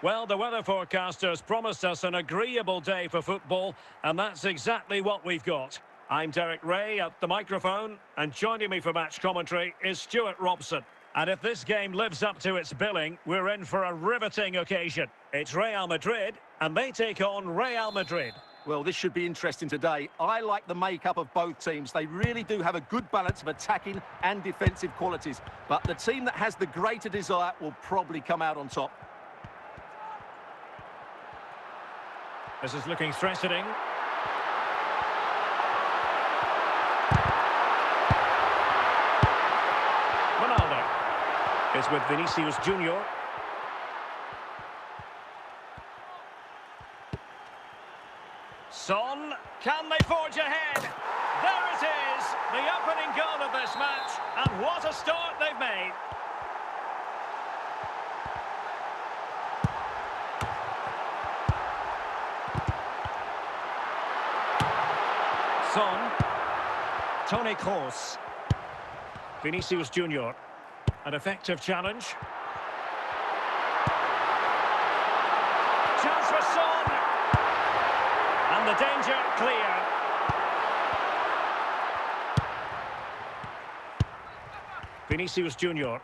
Well, the weather forecasters promised us an agreeable day for football, and that's exactly what we've got. I'm Derek Ray at the microphone, and joining me for match commentary is Stuart Robson. And if this game lives up to its billing, we're in for a riveting occasion. It's Real Madrid, and they take on Real Madrid. Well, this should be interesting today. I like the makeup of both teams. They really do have a good balance of attacking and defensive qualities. But the team that has the greater desire will probably come out on top. This is looking threatening. Ronaldo is with Vinicius Junior. Son, can they forge ahead? There it is, the opening goal of this match, and what a start they've made. Son, Toni Kroos, Vinicius Junior, an effective challenge. Chance for Son, and the danger clear. Vinicius Junior,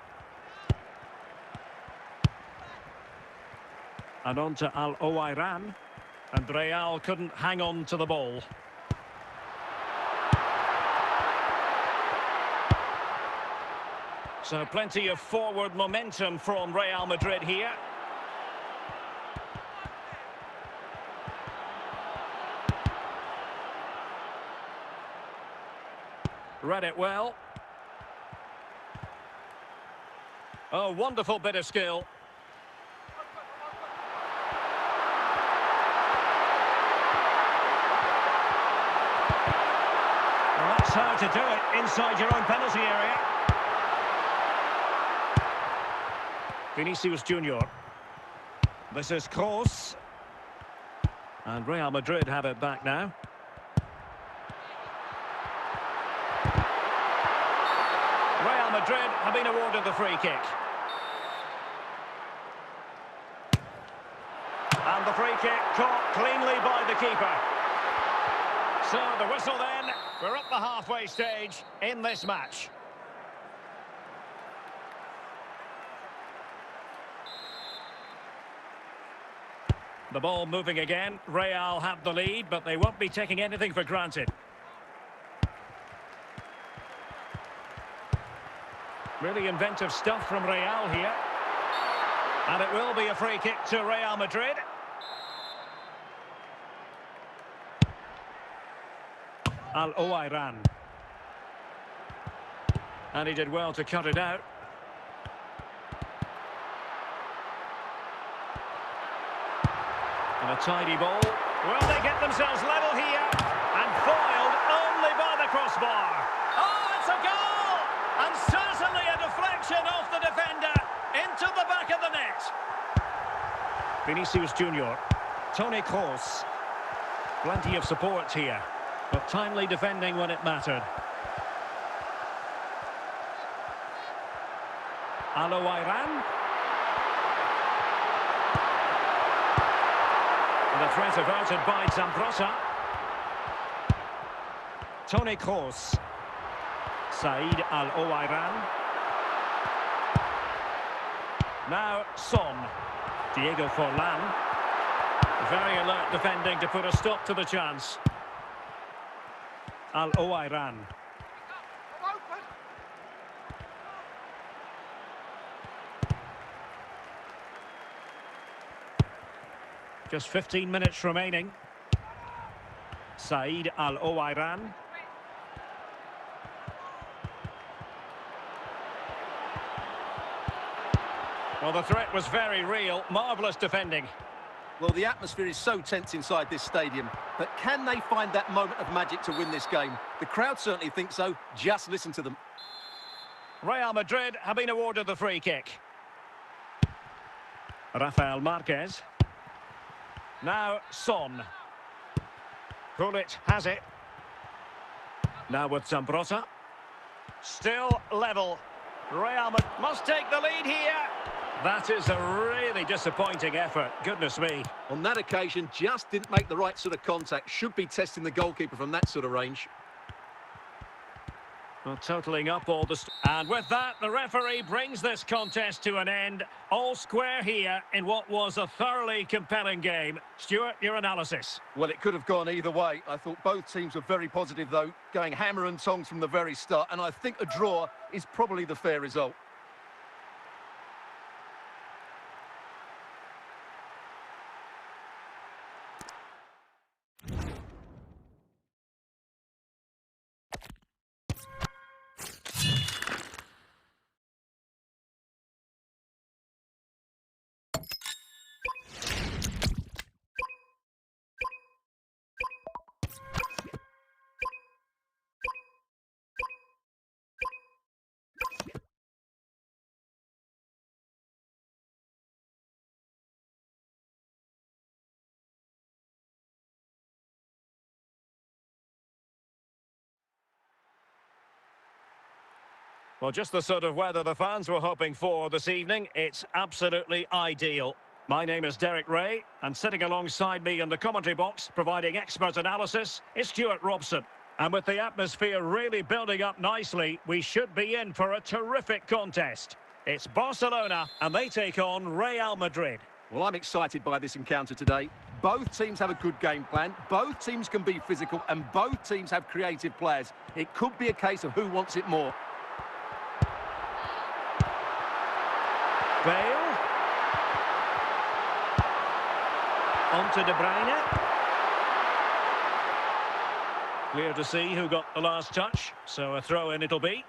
and on to Al-Owairan, and Real couldn't hang on to the ball. So plenty of forward momentum from Real Madrid here. Read it well. Oh, wonderful bit of skill. Well, that's how to do it inside your own penalty area. Vinicius Junior. This is Kroos. And Real Madrid have it back now. Real Madrid have been awarded the free kick. And the free kick caught cleanly by the keeper. So the whistle then. We're up the halfway stage in this match. The ball moving again. Real have the lead, but they won't be taking anything for granted. Really inventive stuff from Real here. And it will be a free kick to Real Madrid. Al-Owairan. And he did well to cut it out. And a tidy ball. Will they get themselves level here? And foiled only by the crossbar. Oh, it's a goal! And certainly a deflection off the defender into the back of the net. Vinicius Junior. Toni Kroos. Plenty of support here, but timely defending when it mattered. Al-Owairan. The threat averted by Zambrotta. Toni Kroos. Said Al-Owairan. Now Son. Diego Forlan. Very alert defending to put a stop to the chance. Al-Owairan. Just 15 minutes remaining. Said Al-Owairan. Well, the threat was very real. Marvellous defending. Well, the atmosphere is so tense inside this stadium, but can they find that moment of magic to win this game? The crowd certainly think so. Just listen to them. Real Madrid have been awarded the free kick. Rafael Marquez. Now Son. Gullit has it. Now with Zambrotta. Still level. Real Madrid must take the lead here. That is a really disappointing effort. Goodness me. On that occasion, just didn't make the right sort of contact. Should be testing the goalkeeper from that sort of range. Well, totalling up all the... And with that, the referee brings this contest to an end. All square here in what was a thoroughly compelling game. Stuart, your analysis. Well, it could have gone either way. I thought both teams were very positive, though, going hammer and tongs from the very start. And I think a draw is probably the fair result. Well, just the sort of weather the fans were hoping for this evening. It's absolutely ideal. My name is Derek Ray, and sitting alongside me in the commentary box, providing expert analysis, is Stuart Robson. And with the atmosphere really building up nicely, we should be in for a terrific contest. It's Barcelona, and they take on Real Madrid. Well, I'm excited by this encounter today. Both teams have a good game plan, both teams can be physical, and both teams have creative players. It could be a case of who wants it more. Bale. On to De Bruyne. Clear to see who got the last touch, so a throw-in it'll be.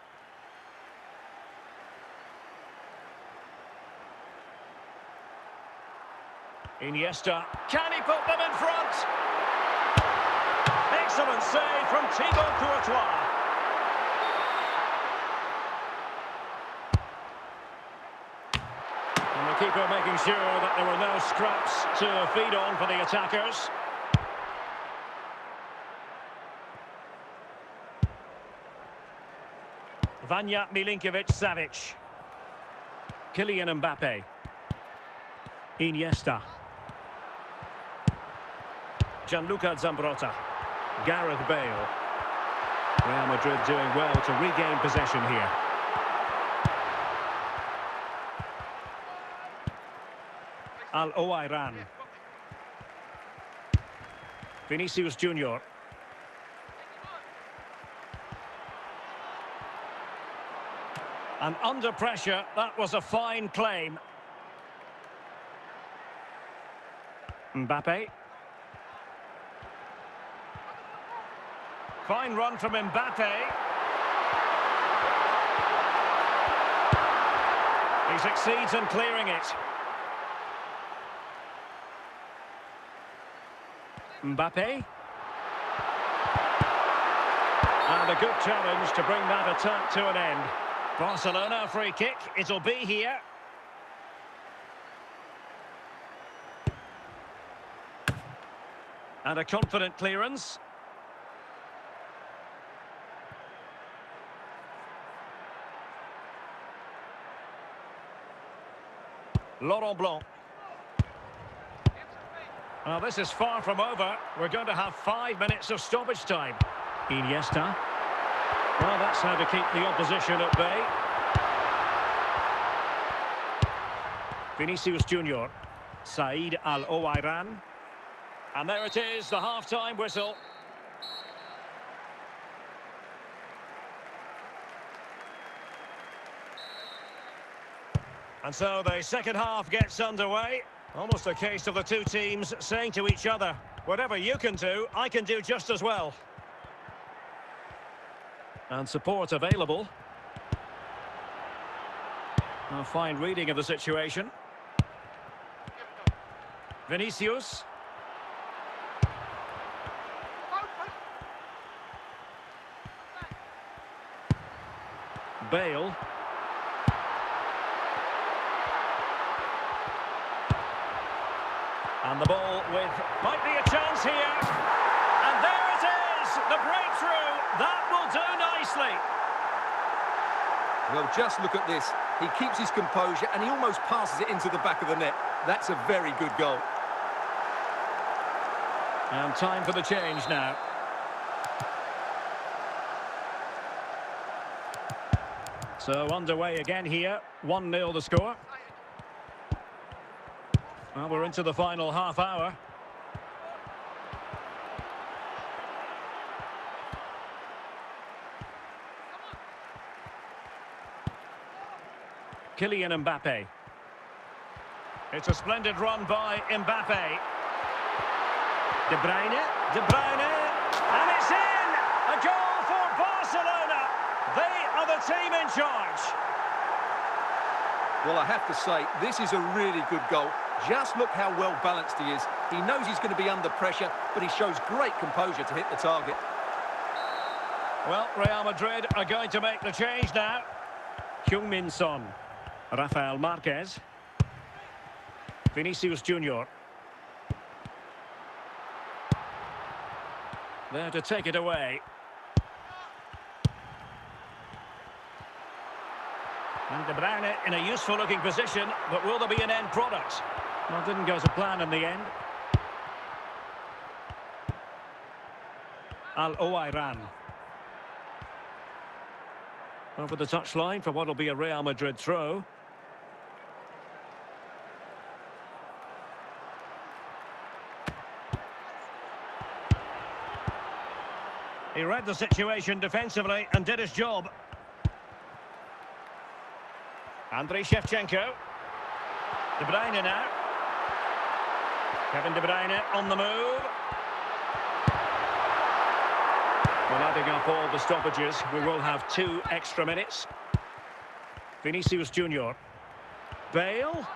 Iniesta. Can he put them in front? Excellent save from Thibaut Courtois. Keeper making sure that there were no scraps to feed on for the attackers. Vanja Milinkovic-Savic. Kylian Mbappe. Iniesta. Gianluca Zambrotta. Gareth Bale. Real Madrid doing well to regain possession here. Al-Owairan. Vinicius Junior. And under pressure, that was a fine claim. Mbappe. Fine run from Mbappe. He succeeds in clearing it. Mbappe. And a good challenge to bring that attack to an end. Barcelona free kick, it'll be here. And a confident clearance. Laurent Blanc. Well, this is far from over. We're going to have 5 minutes of stoppage time. Iniesta. Well, that's how to keep the opposition at bay. Vinicius Junior. Said Al-Owairan. And there it is, the half-time whistle. And so the second half gets underway. Almost a case of the two teams saying to each other, whatever you can do, I can do just as well. And support available. A fine reading of the situation. Vinicius. Bale. And the ball with, might be a chance here. And there it is, the breakthrough. That will do nicely. Well, just look at this. He keeps his composure and he almost passes it into the back of the net. That's a very good goal. And time for the change now. So underway again here. 1-0 the score. Well, we're into the final half hour. Kylian Mbappe. It's a splendid run by Mbappe. De Bruyne, and it's in! A goal for Barcelona! They are the team in charge. Well, I have to say, this is a really good goal. Just look how well balanced he is. He knows he's going to be under pressure, but he shows great composure to hit the target. Well, Real Madrid are going to make the change now. Heung-min Son. Rafael Marquez. Vinicius Junior. There to take it away. And De Bruyne in a useful-looking position, but will there be an end product? Well, didn't go to plan in the end. Al-Owairan. Over the touchline for what will be a Real Madrid throw. He read the situation defensively and did his job. Andriy Shevchenko. De Bruyne now. Kevin De Bruyne on the move. Well, adding up all the stoppages, we will have 2 extra minutes. Vinicius Junior. Bale.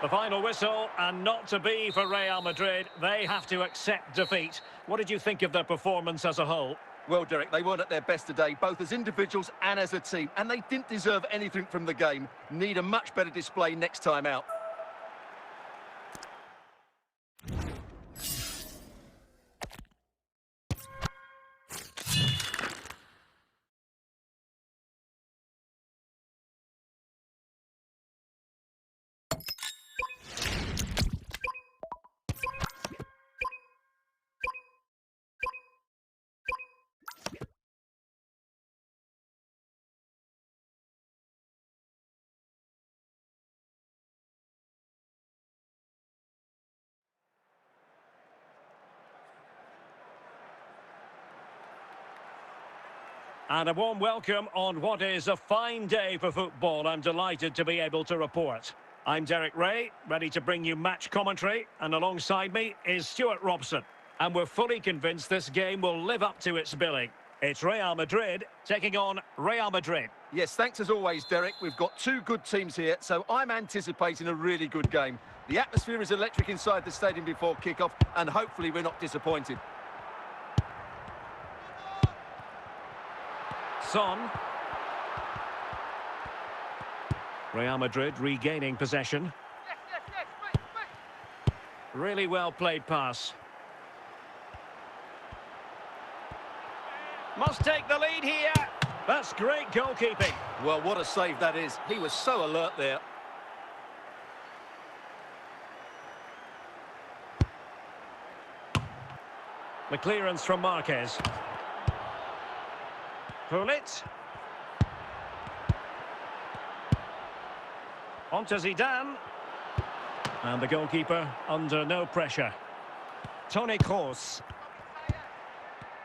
The final whistle, and not to be for Real Madrid. They have to accept defeat. What did you think of their performance as a whole? Well, Derek, they weren't at their best today, both as individuals and as a team, and they didn't deserve anything from the game. Need a much better display next time out. And a warm welcome on what is a fine day for football. I'm delighted to be able to report. I'm Derek Ray, ready to bring you match commentary, and alongside me is Stuart Robson. And we're fully convinced this game will live up to its billing. It's Real Madrid taking on Real Madrid. Yes, thanks as always, Derek. We've got 2 good teams here, so I'm anticipating a really good game. The atmosphere is electric inside the stadium before kick-off, and hopefully we're not disappointed. Son. Real Madrid regaining possession. Really well played pass. Must take the lead here. That's great goalkeeping. Well, what a save that is. He was so alert there. The clearance from Marquez. Pull it. On to Zidane. And the goalkeeper under no pressure. Toni Kroos.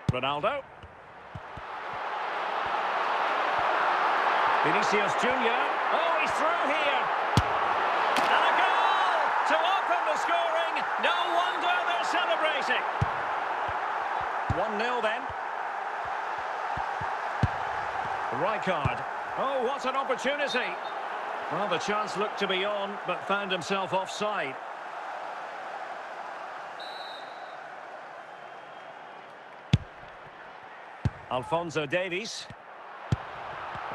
Ronaldo. Vinicius Junior. Oh, he's through here. And a goal to open the scoring. No wonder they're celebrating. 1-0 then. Rijkaard. Oh, what an opportunity. Well, the chance looked to be on, but found himself offside. Alphonso Davies.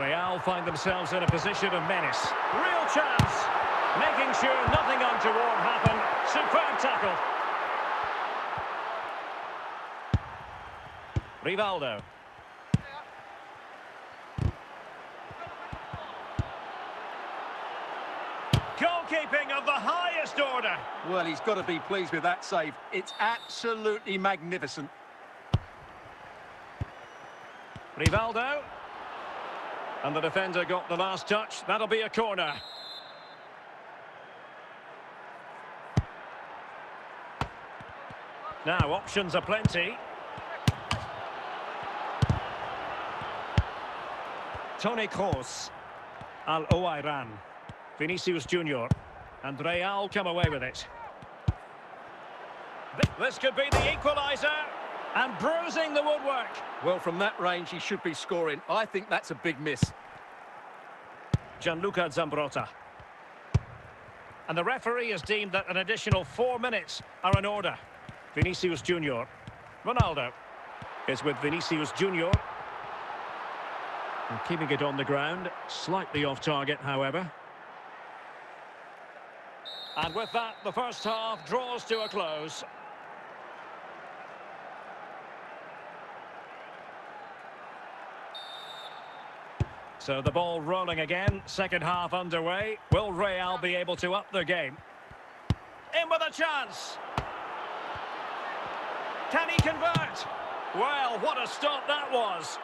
Real find themselves in a position of menace. Real chance. Making sure nothing untoward happened. Superb tackle. Rivaldo. Goalkeeping of the highest order. Well, he's got to be pleased with that save. It's absolutely magnificent. Rivaldo. And the defender got the last touch. That'll be a corner. Now, options are plenty. Toni Kroos. Al-Owairan. Vinicius Junior. And Real come away with it. This could be the equaliser. And bruising the woodwork. Well, from that range, he should be scoring. I think that's a big miss. Gianluca Zambrotta. And the referee has deemed that an additional 4 minutes are in order. Vinicius Junior. Ronaldo is with Vinicius Junior. And keeping it on the ground. Slightly off target, however. And with that, the first half draws to a close. So the ball rolling again, second half underway. Will Real be able to up their game? In with a chance. Can he convert? Well, what a stop that was.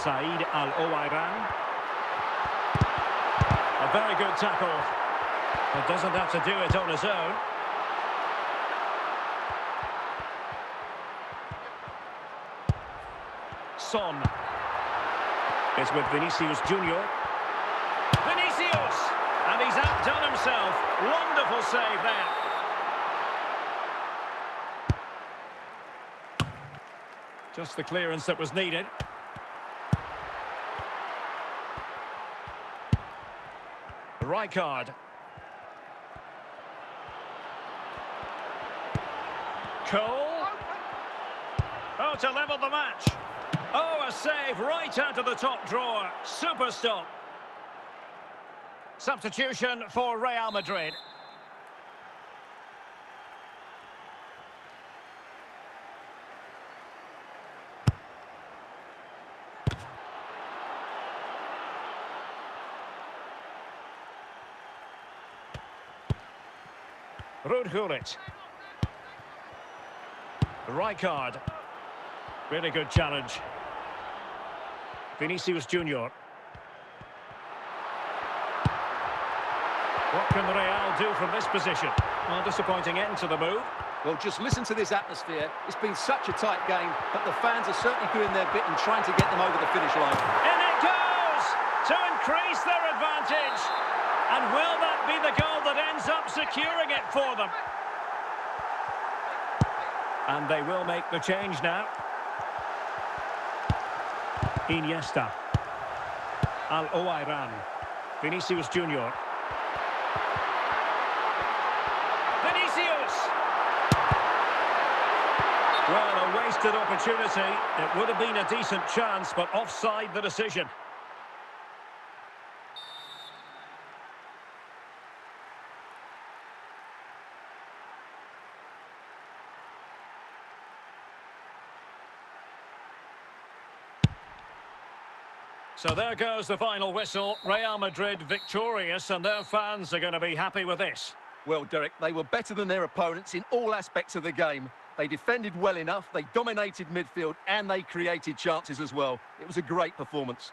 Said Al-Owairan. A very good tackle. But doesn't have to do it on his own. Son is with Vinicius Junior. Vinicius! And he's outdone himself. Wonderful save there. Just the clearance that was needed. Rijkaard. Cole. Oh, to level the match. Oh, a save right out of the top drawer. Super stop. Substitution for Real Madrid. Ruud Gullit. Rijkaard. Really good challenge. Vinicius Junior. What can Real do from this position? Well, disappointing end to the move. Well, just listen to this atmosphere. It's been such a tight game, but the fans are certainly doing their bit and trying to get them over the finish line. In it goes! To increase their advantage. And will that be the goal that ends up securing it for them? And they will make the change now. Iniesta. Al-Owairan. Vinicius Junior. Vinicius! Well, a wasted opportunity. It would have been a decent chance, but offside the decision. So there goes the final whistle. Real Madrid victorious, and their fans are going to be happy with this. Well, Derek, they were better than their opponents in all aspects of the game. They defended well enough, they dominated midfield, and they created chances as well. It was a great performance.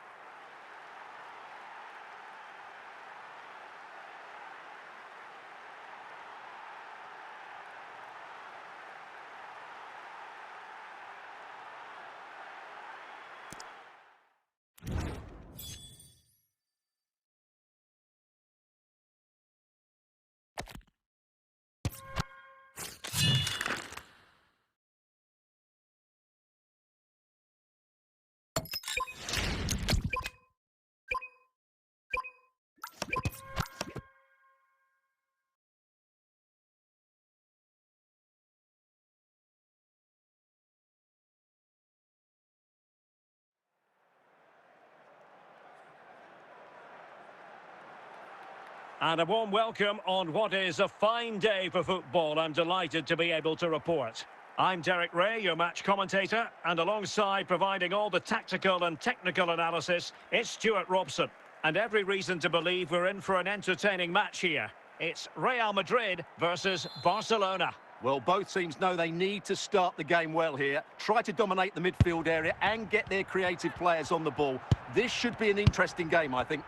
And a warm welcome on what is a fine day for football. I'm delighted to be able to report. I'm Derek Ray, your match commentator, and alongside providing all the tactical and technical analysis, it's Stuart Robson. And every reason to believe we're in for an entertaining match here. It's Real Madrid versus Barcelona. Well, both teams know they need to start the game well here. Try to dominate the midfield area and get their creative players on the ball. This should be an interesting game, I think.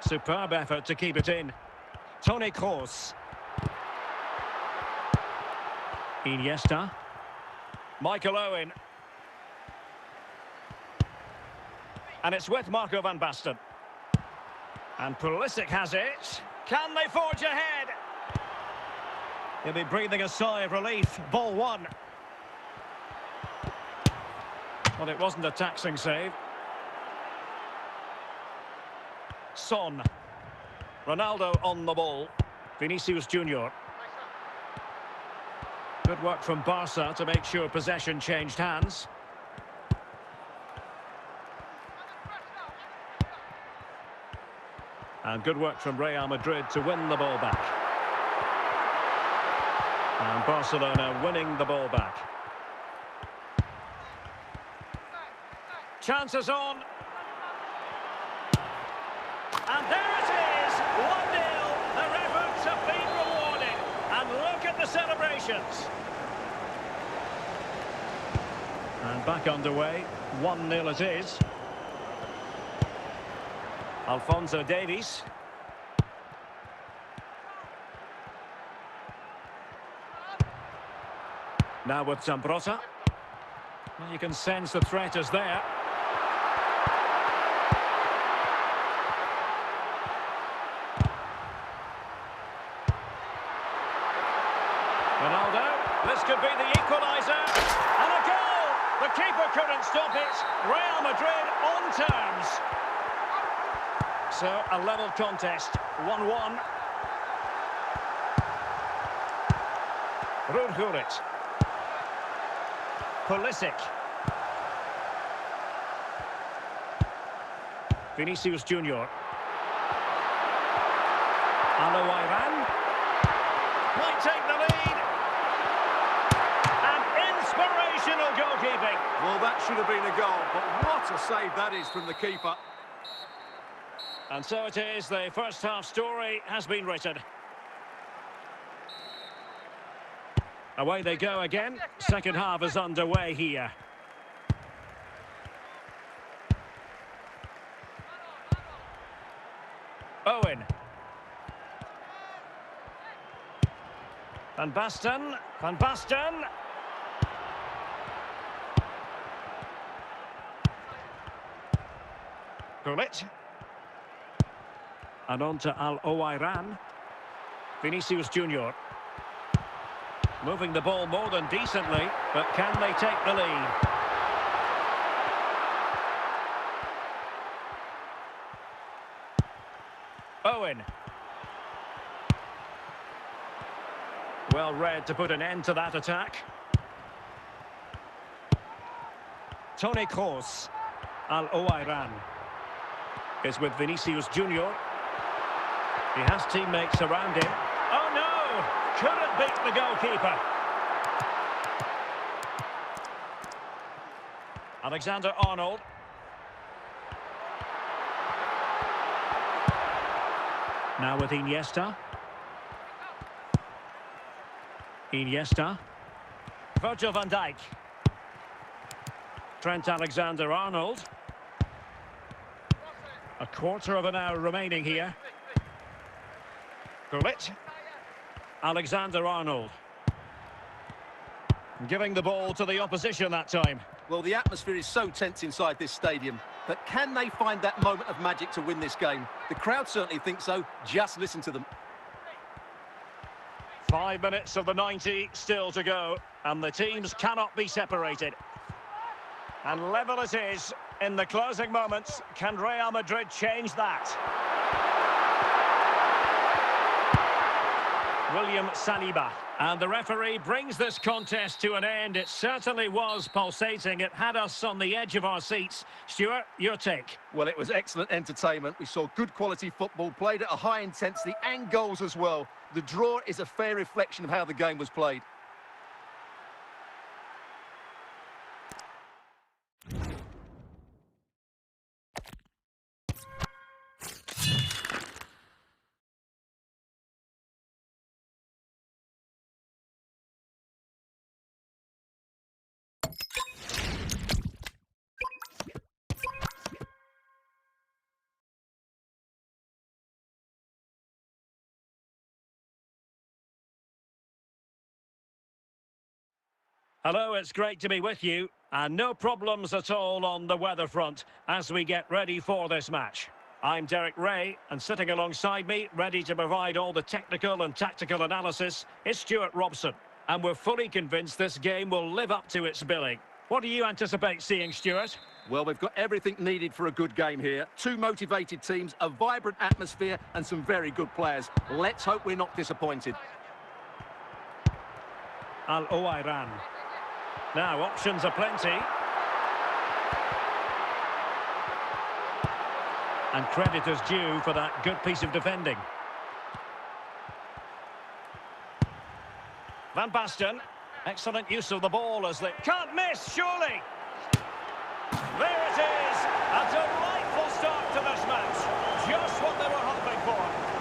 Superb effort to keep it in. Toni Kroos. Iniesta. Michael Owen. And it's with Marco van Basten. And Pulisic has it. Can they forge ahead? He'll be breathing a sigh of relief. Ball one. Well, it wasn't a taxing save. Son. Ronaldo on the ball. Vinicius Junior. Good work from Barca to make sure possession changed hands. And good work from Real Madrid to win the ball back. And Barcelona winning the ball back. Chances on. And there it is, 1-0. Their efforts have been rewarded. And look at the celebrations. And back underway, 1-0 it is. Alphonso Davies. Now with Zambrotta. Well, you can sense the threat is there. Ronaldo, this could be the equaliser. And a goal! The keeper couldn't stop it. Real Madrid on terms. So, a level contest, 1-1. Rudhurit. Pulisic. Vinicius Junior. Aloiran. Might take the lead. And inspirational goalkeeping. Well, that should have been a goal, but what a save that is from the keeper. And so it is, the first half story has been written. Away they go again. Second half is underway here. Owen. Van Basten. Van Basten. Gullit. And on to Al-Owairan. Vinicius Junior. Moving the ball more than decently, but can they take the lead? Owen. Well read to put an end to that attack. Toni Kroos. Al-Owairan is with Vinicius Junior. He has teammates around him. Oh no! Couldn't beat the goalkeeper. Alexander-Arnold. Now with Iniesta. Iniesta. Virgil van Dijk. Trent Alexander-Arnold. A quarter of an hour remaining here. Gullit. Alexander-Arnold. Giving the ball to the opposition that time. Well, the atmosphere is so tense inside this stadium, but can they find that moment of magic to win this game? The crowd certainly think so. Just listen to them. 5 minutes of the 90 still to go, and the teams cannot be separated. And level it is in the closing moments. Can Real Madrid change that? William Saliba. And the referee brings this contest to an end. It certainly was pulsating. It had us on the edge of our seats. Stuart, your take? Well, it was excellent entertainment. We saw good quality football, played at a high intensity and goals as well. The draw is a fair reflection of how the game was played. Hello, it's great to be with you. And no problems at all on the weather front as we get ready for this match. I'm Derek Ray, and sitting alongside me, ready to provide all the technical and tactical analysis, is Stuart Robson. And we're fully convinced this game will live up to its billing. What do you anticipate seeing, Stuart? Well, we've got everything needed for a good game here. Two motivated teams, a vibrant atmosphere and some very good players. Let's hope we're not disappointed. Al-Owairan. Now, options are plenty. And credit is due for that good piece of defending. Van Basten. Excellent use of the ball as they can't miss, surely. There it is. A delightful start to this match. Just what they were hoping for.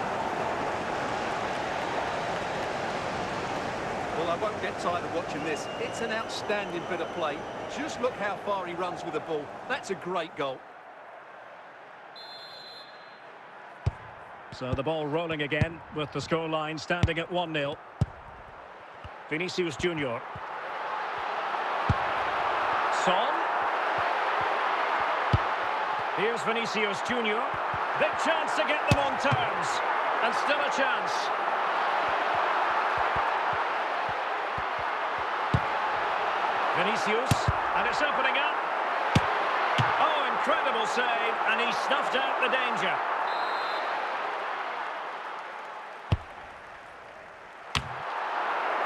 Well, I won't get tired of watching this. It's an outstanding bit of play. Just look how far he runs with the ball. That's a great goal. So the ball rolling again with the scoreline standing at 1-0. Vinicius Junior. Son. Here's Vinicius Junior. Big chance to get them on terms. And still a chance. Vinicius, and it's opening up. Oh, incredible save, and he snuffed out the danger.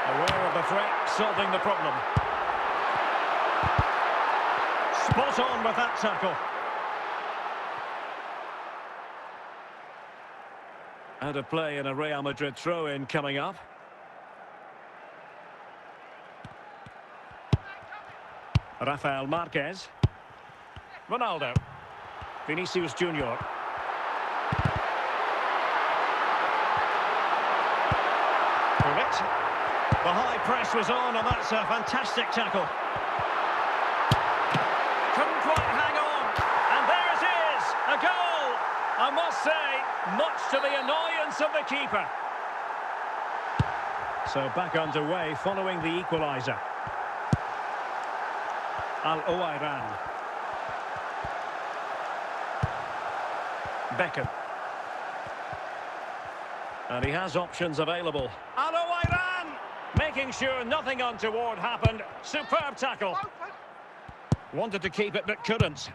Aware of the threat, solving the problem. Spot on with that tackle. Out of play and a Real Madrid throw-in coming up. Rafael Marquez. Ronaldo. Vinicius Junior. It. The high press was on, and that's a fantastic tackle. Couldn't quite hang on. And there it is, a goal. I must say, much to the annoyance of the keeper. So back underway following the equaliser. Al-Owairan. Beckham. And he has options available. Al-Owairan! Making sure nothing untoward happened. Superb tackle. Wanted to keep it but couldn't.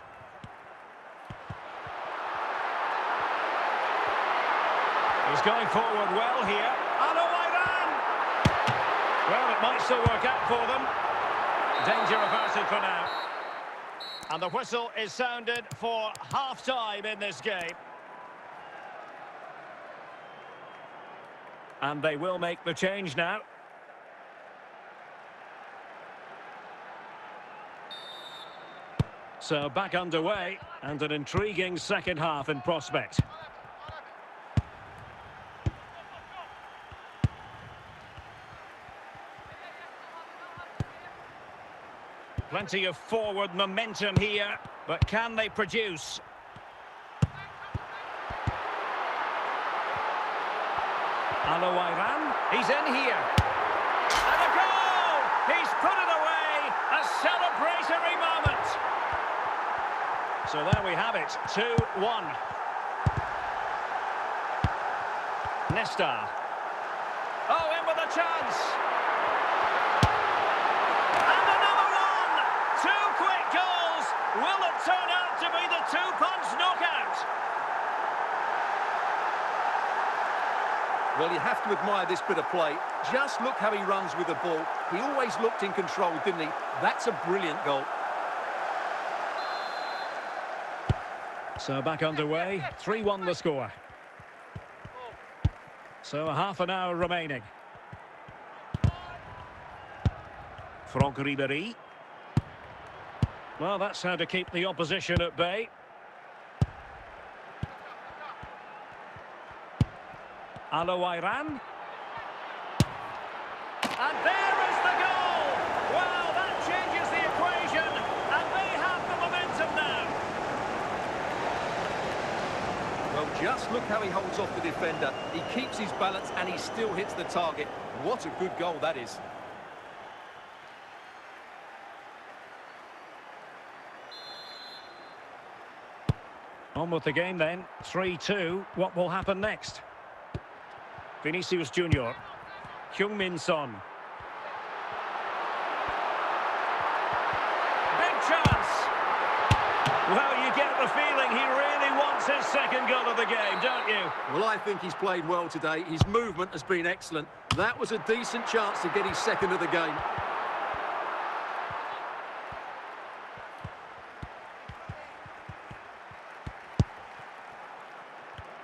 He's going forward well here. Al-Owairan! Well, it might still work out for them. Danger averted for now. And the whistle is sounded for half-time in this game. And they will make the change now. So back underway, and an intriguing second half in prospect. Plenty of forward momentum here, but can they produce? Al-Owairan, he's in here. And a goal! He's put it away, a celebratory moment. So there we have it, 2-1. Nesta. Oh, in with a chance. And another one! Two quick goals. Will it turn out to be the two-punch knockout? Well, you have to admire this bit of play. Just look how he runs with the ball. He always looked in control, didn't he? That's a brilliant goal. So back underway, 3-1 the score. So half an hour remaining. Franck Ribéry. Well, that's how to keep the opposition at bay. Iran. And there is the goal! Well, that changes the equation, and they have the momentum now. Well, just look how he holds off the defender. He keeps his balance and he still hits the target. What a good goal that is. On with the game then, 3-2. What will happen next? Vinicius Junior. Heung-min Son. Big chance! Well, you get the feeling he really wants his second goal of the game, don't you? Well, I think he's played well today. His movement has been excellent. That was a decent chance to get his second of the game.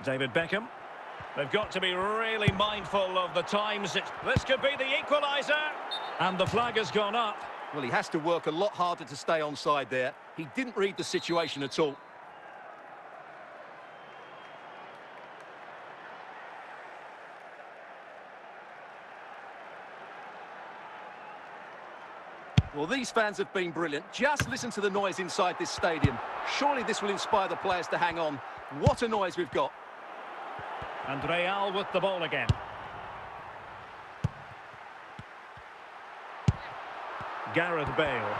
David Beckham. They've got to be really mindful of the times. This could be the equaliser. And the flag has gone up. Well, he has to work a lot harder to stay onside there. He didn't read the situation at all. Well, these fans have been brilliant. Just listen to the noise inside this stadium. Surely this will inspire the players to hang on. What a noise we've got. And Real with the ball again. Gareth Bale.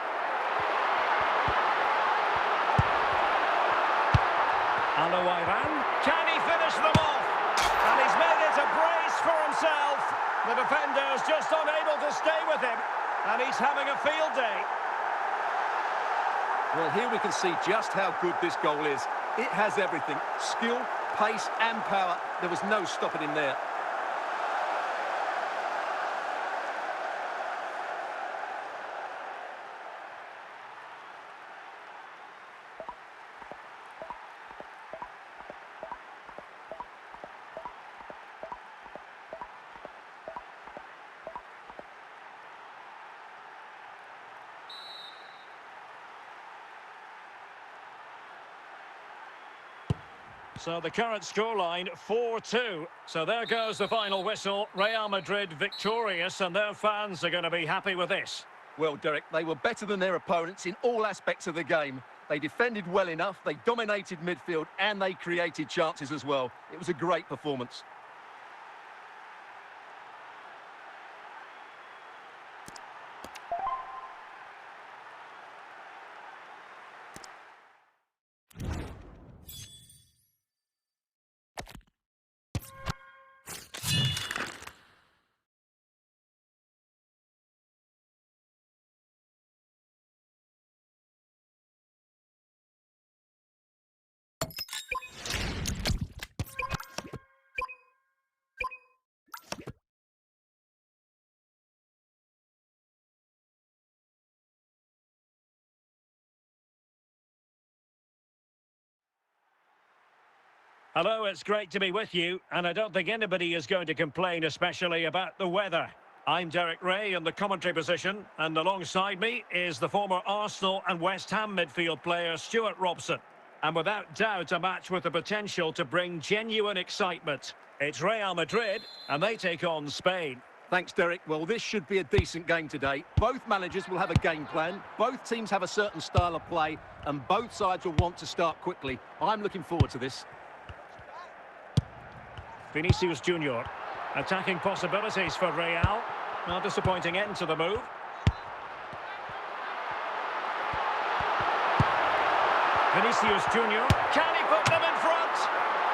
Iran. Can he finish them off? And he's made it a brace for himself. The defender's just unable to stay with him. And he's having a field day. Well, here we can see just how good this goal is. It has everything. Skill, pace and power. There was no stopping him there. So the current scoreline, 4-2. So there goes the final whistle. Real Madrid victorious, and their fans are going to be happy with this. Well, Derek, they were better than their opponents in all aspects of the game. They defended well enough, they dominated midfield, and they created chances as well. It was a great performance. Hello, it's great to be with you, and I don't think anybody is going to complain, especially about the weather. I'm Derek Ray in the commentary position, and alongside me is the former Arsenal and West Ham midfield player Stuart Robson. And without doubt, a match with the potential to bring genuine excitement. It's Real Madrid, and they take on Spain. Thanks, Derek. Well, this should be a decent game today. Both managers will have a game plan. Both teams have a certain style of play, and both sides will want to start quickly. I'm looking forward to this. Vinicius Junior. Attacking possibilities for Real. Well, disappointing end to the move. Vinicius Junior. Can he put them in front?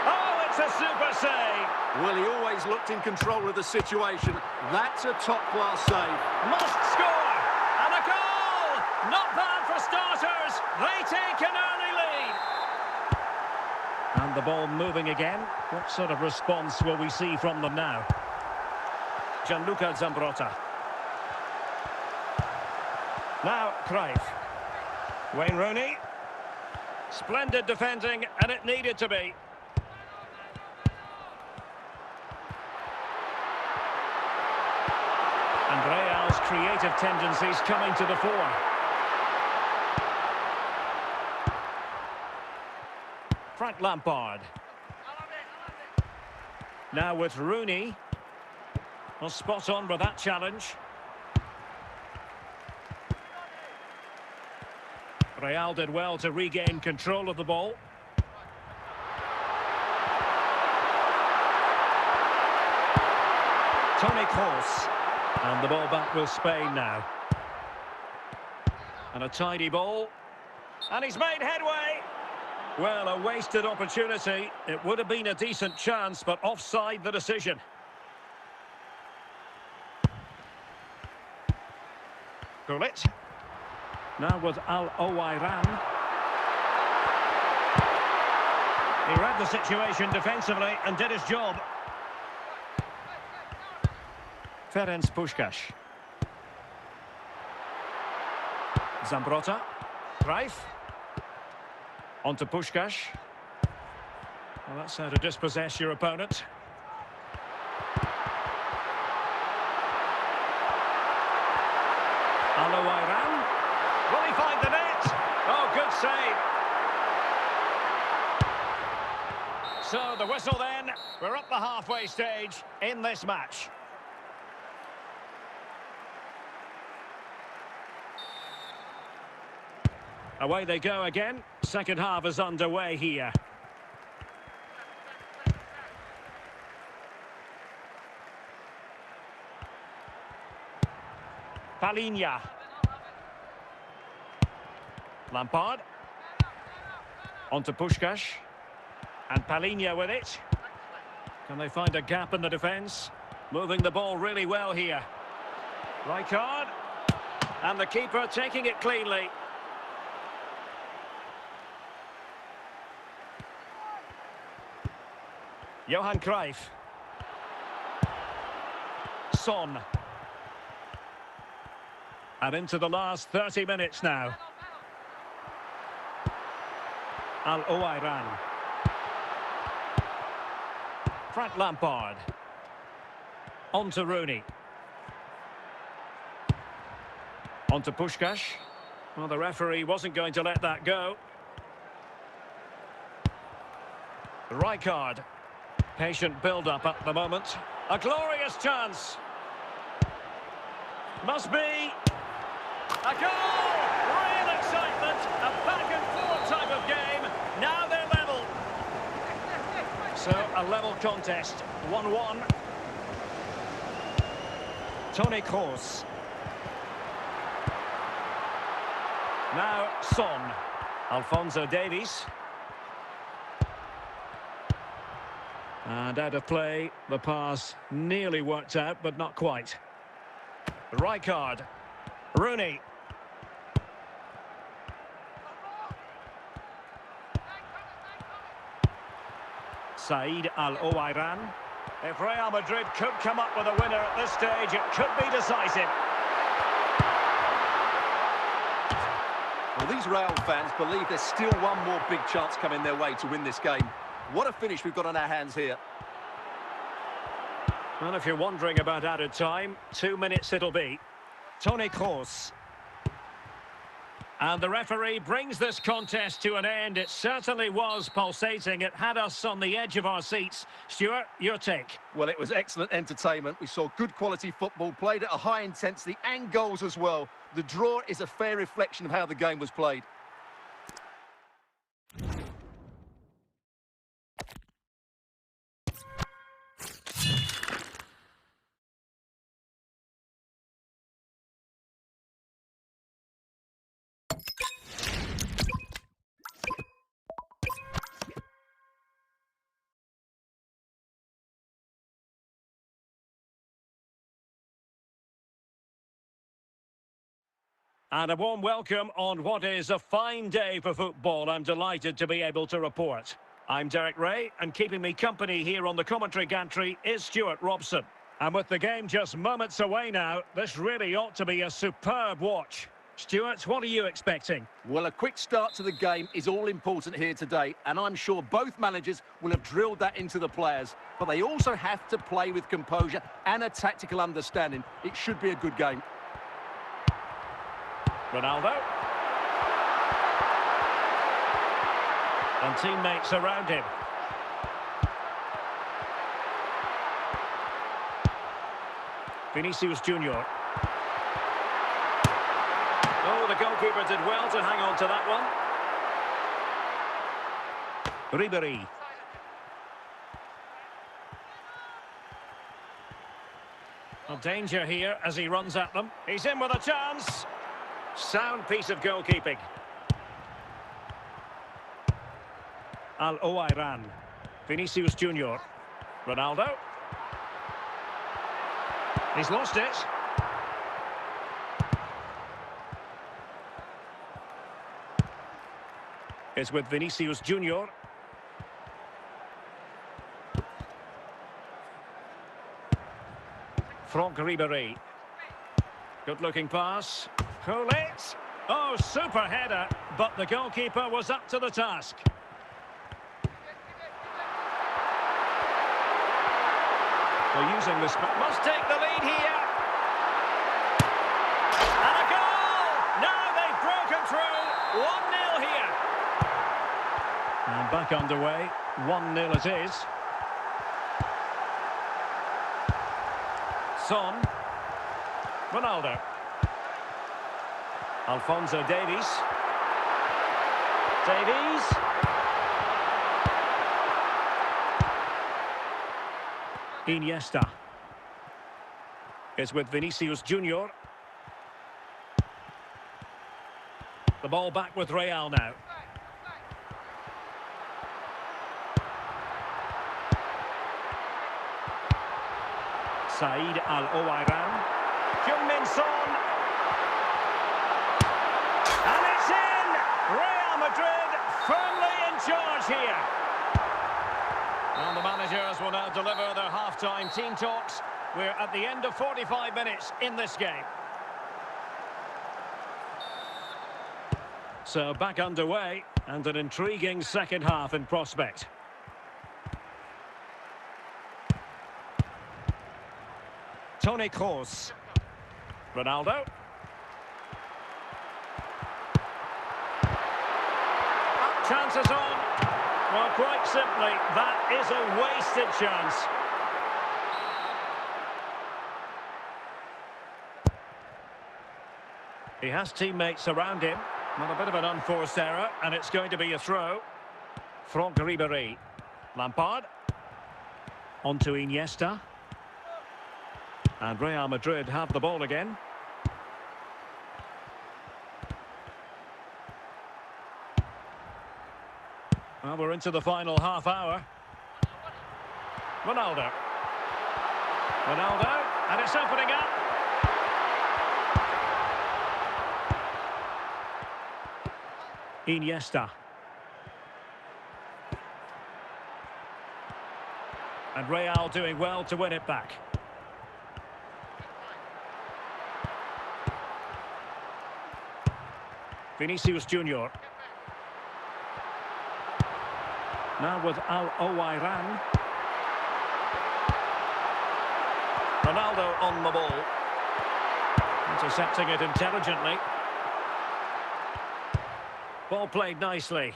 Oh, it's a super save. Well, he always looked in control of the situation. That's a top-class save. Must score. And a goal. Not bad for starters. They take an early lead. And And the ball moving again. What sort of response will we see from them now? Gianluca Zambrotta. Now, Cruyff. Wayne Rooney. Splendid defending, and it needed to be. And Real's creative tendencies coming to the fore. Frank Lampard. Now with Rooney. Well, spot on with that challenge. Real did well to regain control of the ball. Toni Kroos. And the ball back with Spain now. And a tidy ball. And he's made headway. Well, a wasted opportunity. It would have been a decent chance, but offside the decision. Gullit. Now with Al-Owairan. He read the situation defensively and did his job. Ferenc Puskás. Zambrotta. Cruyff. On to Puskás. Well, that's how to dispossess your opponent. Al-Owairan. Will he find the net? Oh, good save. So the whistle then. We're up the halfway stage in this match. Away they go again. Second half is underway here. Palhinha. Lampard. On to Puskás. And Palhinha with it. Can they find a gap in the defence? Moving the ball really well here. Rijkaard. And the keeper taking it cleanly. Johan Cruyff. Son. And into the last 30 minutes now. Al-Owairan. Frank Lampard. On to Rooney. On to Puskás. Well, the referee wasn't going to let that go. Rijkaard. Patient build-up at the moment. A glorious chance. Must be a goal! Real excitement. A back-and-forth type of game. Now they're level. So, a level contest. 1-1. Toni Kroos. Now, Son. Alphonso Davies. And out of play, the pass nearly worked out, but not quite. Rijkaard. Rooney. Said Al-Owairan. If Real Madrid could come up with a winner at this stage, it could be decisive. Well, these Real fans believe there's still one more big chance coming their way to win this game. What a finish we've got on our hands here. Well, if you're wondering about added time, 2 minutes it'll be. Toni Kroos. And the referee brings this contest to an end. It certainly was pulsating. It had us on the edge of our seats. Stuart, your take? Well, it was excellent entertainment. We saw good quality football, played at a high intensity and goals as well. The draw is a fair reflection of how the game was played. And a warm welcome on what is a fine day for football. I'm delighted to be able to report. I'm Derek Ray, and keeping me company here on the commentary gantry is Stuart Robson. And with the game just moments away now, this really ought to be a superb watch. Stuart, what are you expecting? Well, a quick start to the game is all important here today, and I'm sure both managers will have drilled that into the players. But they also have to play with composure and a tactical understanding. It should be a good game. Ronaldo. And teammates around him. Vinicius Junior. Oh, the goalkeeper did well to hang on to that one. Ribéry. A danger here as he runs at them. He's in with a chance. Sound piece of goalkeeping. Al-Owairan. Vinicius Junior. Ronaldo. He's lost it. It's with Vinicius Junior. Franck Ribéry. Good-looking pass. Hold it. Oh, super header, but the goalkeeper was up to the task. They're using this. Must take the lead here. And a goal! Now they've broken through. 1-0 here. And back underway. 1-0 it is. Son. Ronaldo. Alphonso Davies. Davies. Iniesta. It's with Vinicius Junior. The ball back with Real now. Said Al-Owairan. Heung-min Son. And it's in! Real Madrid firmly in charge here. And the managers will now deliver their half-time team talks. We're at the end of 45 minutes in this game. So back underway, and an intriguing second half in prospect. Toni Kroos. Ronaldo. Chances on. Well, quite simply, that is a wasted chance. He has teammates around him. Well, a bit of an unforced error, and it's going to be a throw. Franck Ribéry. Lampard. On to Iniesta. And Real Madrid have the ball again. Well, we're into the final half hour. Ronaldo. Ronaldo, and it's opening up. Iniesta. And Real doing well to win it back. Vinicius Junior. Now with Al-Owairan. Ronaldo on the ball. Intercepting it intelligently. Ball played nicely.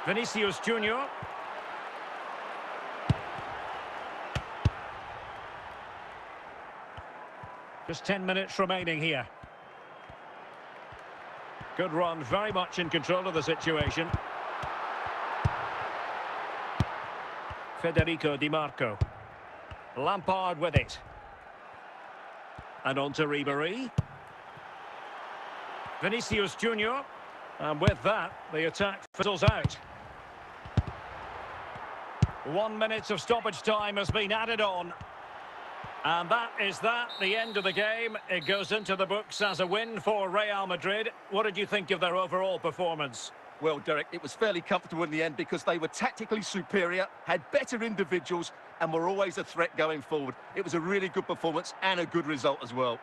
Vinicius Junior. Just 10 minutes remaining here. Good run, very much in control of the situation. Federico Di Marco. Lampard with it. And on to Ribéry. Vinicius Junior. And with that, the attack fizzles out. 1 minute of stoppage time has been added on. And that is the end of the game. It goes into the books as a win for Real Madrid. What did you think of their overall performance? Well, Derek, it was fairly comfortable in the end because they were tactically superior, had better individuals, and were always a threat going forward. It was a really good performance and a good result as well.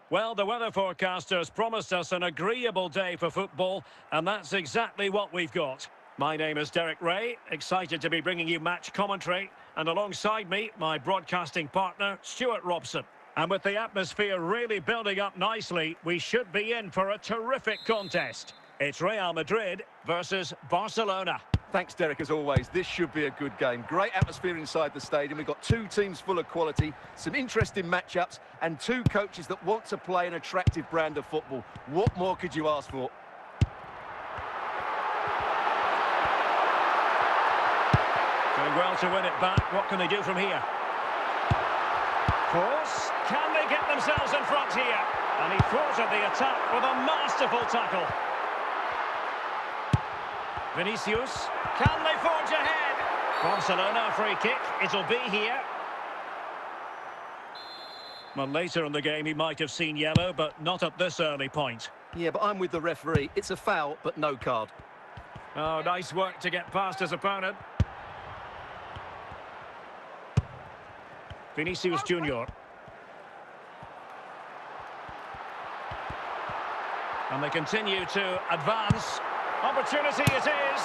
Well, the weather forecasters promised us an agreeable day for football, and that's exactly what we've got. My name is Derek Ray, excited to be bringing you match commentary, and alongside me, my broadcasting partner, Stuart Robson. And with the atmosphere really building up nicely, we should be in for a terrific contest. It's Real Madrid versus Barcelona. Thanks, Derek, as always. This should be a good game. Great atmosphere inside the stadium. We've got two teams full of quality, some interesting matchups, and two coaches that want to play an attractive brand of football. What more could you ask for? Doing well to win it back. What can they do from here? Cross. Can they get themselves in front here? And he thwarted the attack with a masterful tackle. Vinicius. Can they forge ahead? Barcelona free kick. It'll be here. Well, later in the game he might have seen yellow, but not at this early point. Yeah, but I'm with the referee. It's a foul, but no card. Oh, nice work to get past his opponent. Vinicius Junior. And they continue to advance. Opportunity it is.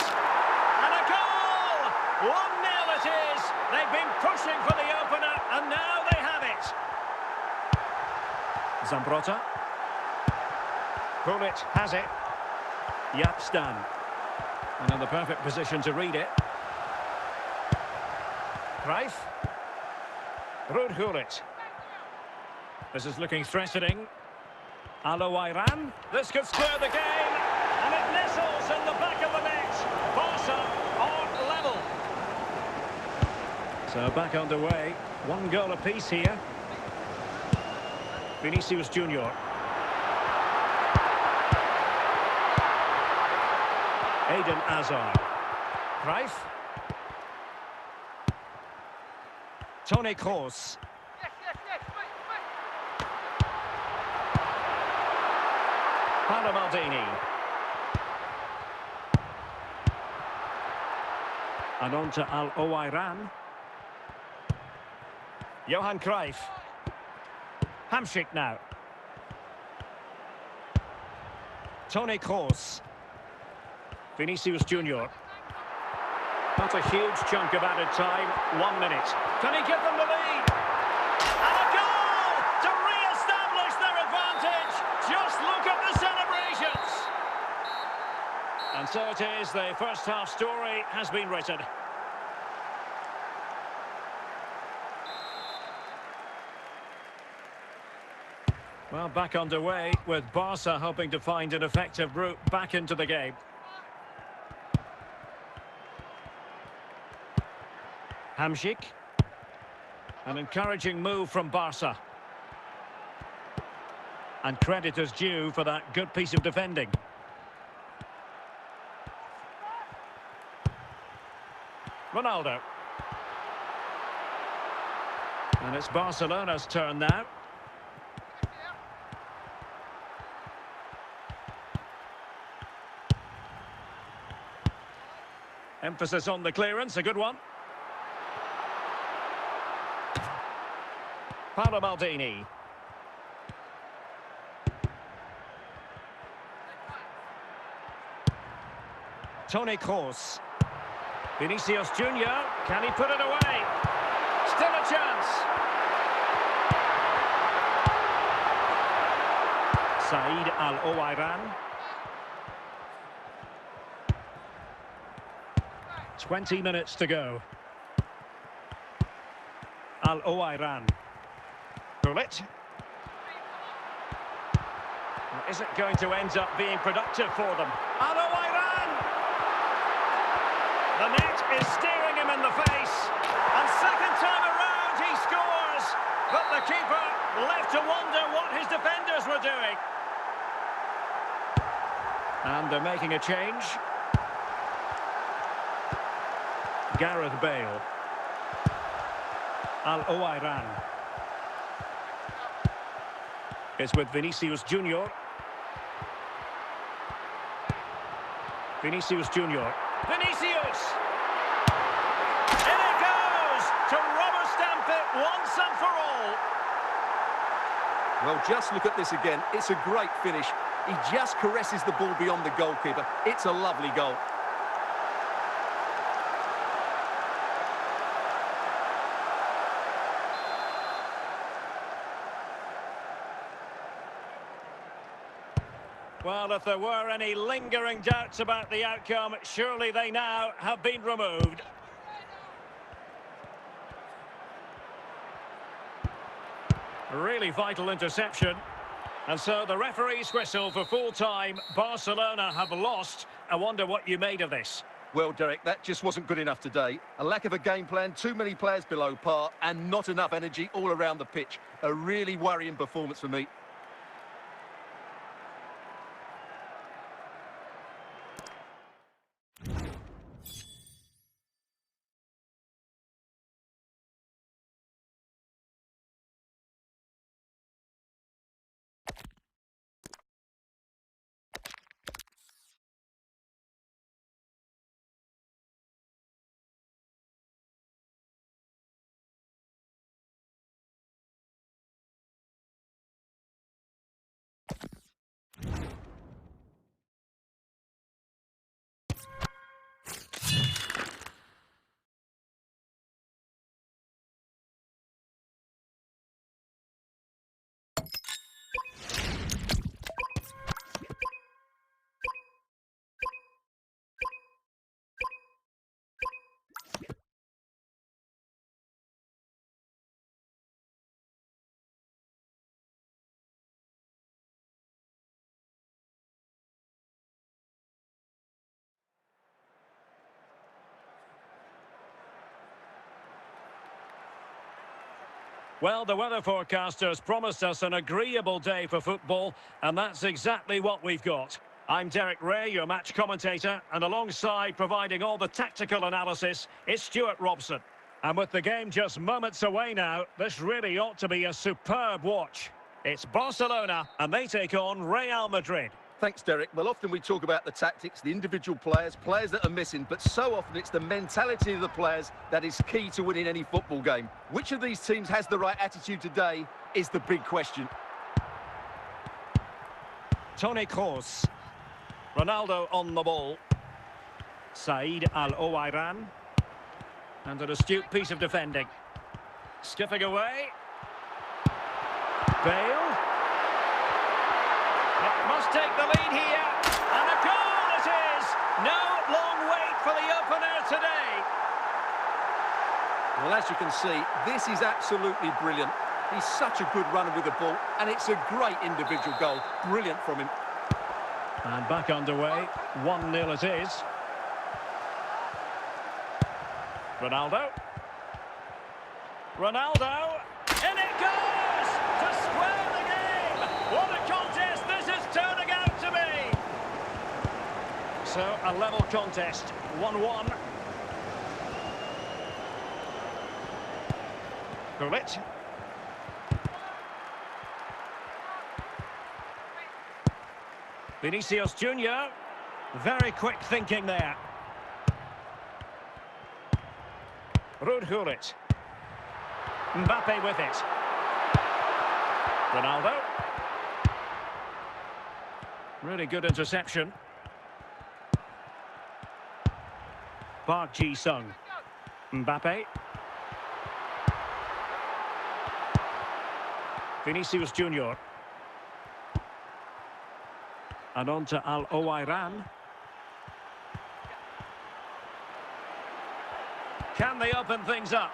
And a goal! 1-0 it is. They've been pushing for the opener, and now they have it. Zambrota. Pullet has it. Yapstan. And in the perfect position to read it. Cruyff. Rudhulit. This is looking threatening. Aloiran. This could square the game. And it nestles in the back of the net. Barca are level. So back underway. 1 goal apiece here. Vinicius Junior. Eden Hazard. Cruyff. Toni Kroos. Paolo Maldini. And on to Al-Owairan. Johan Cruyff. Hamsik now. Toni Kroos. Vinicius Junior. Not a huge chunk of added time. 1 minute. Can he give them the lead? And a goal to re-establish their advantage. Just look at the celebrations. And so it is. The first half story has been written. Well, back underway with Barca hoping to find an effective route back into the game. Hamsik. An encouraging move from Barca. And credit is due for that good piece of defending. Ronaldo. And it's Barcelona's turn now. Emphasis on the clearance, a good one. Paolo Maldini. Toni Kroos. Vinicius Junior. Can he put it away? Still a chance. Said Al-Owairan. 20 minutes to go. Al-Owairan. Bullet. Is it going to end up being productive for them? Al-Owairan! The net is staring him in the face. And second time around he scores. But the keeper left to wonder what his defenders were doing. And they're making a change. Gareth Bale. Al-Owairan. It's with Vinicius Junior. Vinicius Junior. Vinicius! In it goes! To rubber stamp it once and for all. Well, just look at this again. It's a great finish. He just caresses the ball beyond the goalkeeper. It's a lovely goal. Well, if there were any lingering doubts about the outcome, surely they now have been removed. Really vital interception. And so the referee's whistle for full time. Barcelona have lost. I wonder what you made of this. Well, Derek, that just wasn't good enough today. A lack of a game plan, too many players below par, and not enough energy all around the pitch. A really worrying performance for me. Well, the weather forecasters promised us an agreeable day for football, and that's exactly what we've got. I'm Derek Ray, your match commentator, and alongside providing all the tactical analysis is Stuart Robson. And with the game just moments away now, this really ought to be a superb watch. It's Barcelona, and they take on Real Madrid. Thanks, Derek. Well, often we talk about the tactics, the individual players that are missing, but so often it's the mentality of the players that is key to winning any football game. Which of these teams has the right attitude today is the big question. Toni Kroos. Ronaldo on the ball. Said Al-Owairan. And an astute piece of defending. Skipping away. Bale. Must take the lead here, and a goal it is! No long wait for the opener today. Well, as you can see, this is absolutely brilliant. He's such a good runner with the ball, and it's a great individual goal. Brilliant from him. And back underway, 1-0 it is. Ronaldo. Ronaldo, in it goes! To square the game! What a contest this is turning out to be! So, a level contest, 1-1. Bullet. Vinicius Junior. Very quick thinking there. Rudhulit. Mbappe with it. Ronaldo. Really good interception. Park Ji-sung. Mbappe. Vinicius Junior. And on to Al-Owairan. Can they open things up?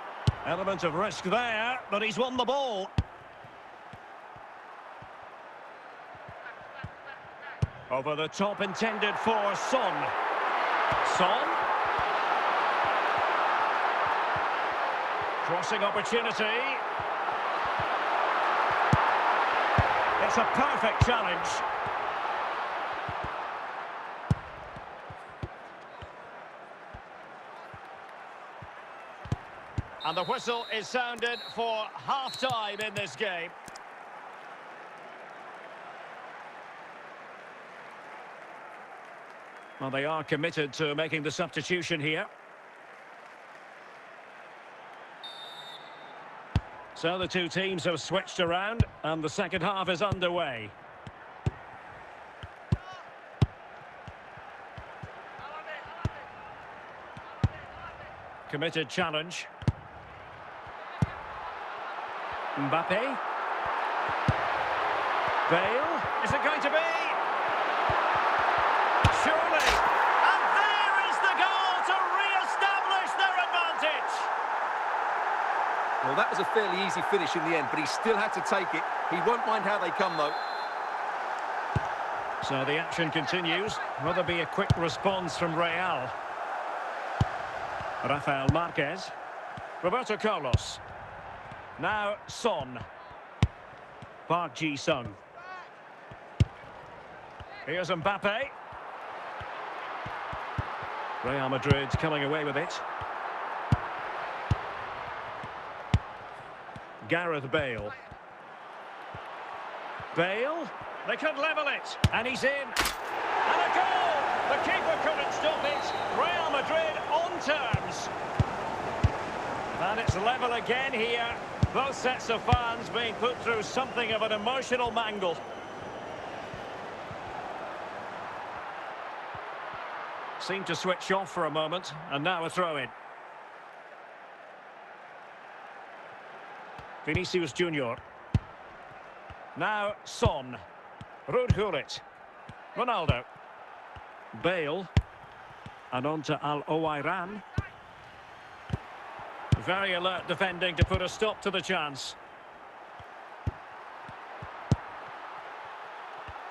Element of risk there, but he's won the ball. Over the top, intended for Son. Son. Crossing opportunity. It's a perfect challenge. And the whistle is sounded for half-time in this game. Well, they are committed to making the substitution here. So the two teams have switched around, and the second half is underway. Committed challenge. Mbappe. Bale. Is it going to be? Surely. And there is the goal to re-establish their advantage. Well, that was a fairly easy finish in the end, but he still had to take it. He won't mind how they come, though. So the action continues. Will there be a quick response from Real? Rafael Marquez. Roberto Carlos. Now Son. Park Ji-sung. Here's Mbappe. Real Madrid coming away with it. Gareth Bale. Bale. They could level it. And he's in. And a goal! The keeper couldn't stop it. Real Madrid on terms. And it's level again here. Both sets of fans being put through something of an emotional mangle. Seemed to switch off for a moment, and now a throw-in. Vinicius Junior. Now Son. Ruud Gullit. Ronaldo. Bale. And on to Al-Owairan. Very alert defending to put a stop to the chance.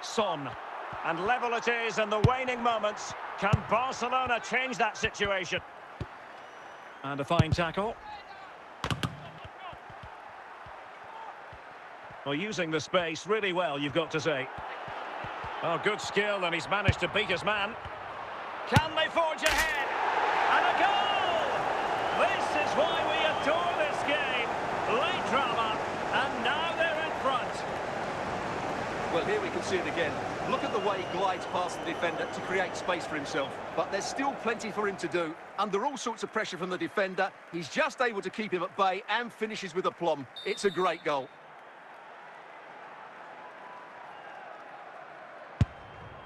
Son. And level it is in the waning moments. Can Barcelona change that situation? And a fine tackle. Well, using the space really well, you've got to say. Oh, good skill, and he's managed to beat his man. Can they forge ahead? And a goal! This is why we adore this game. Late drama, and now they're in front. Well, here we can see it again. Look at the way he glides past the defender to create space for himself. But there's still plenty for him to do. Under all sorts of pressure from the defender, he's just able to keep him at bay and finishes with aplomb. It's a great goal.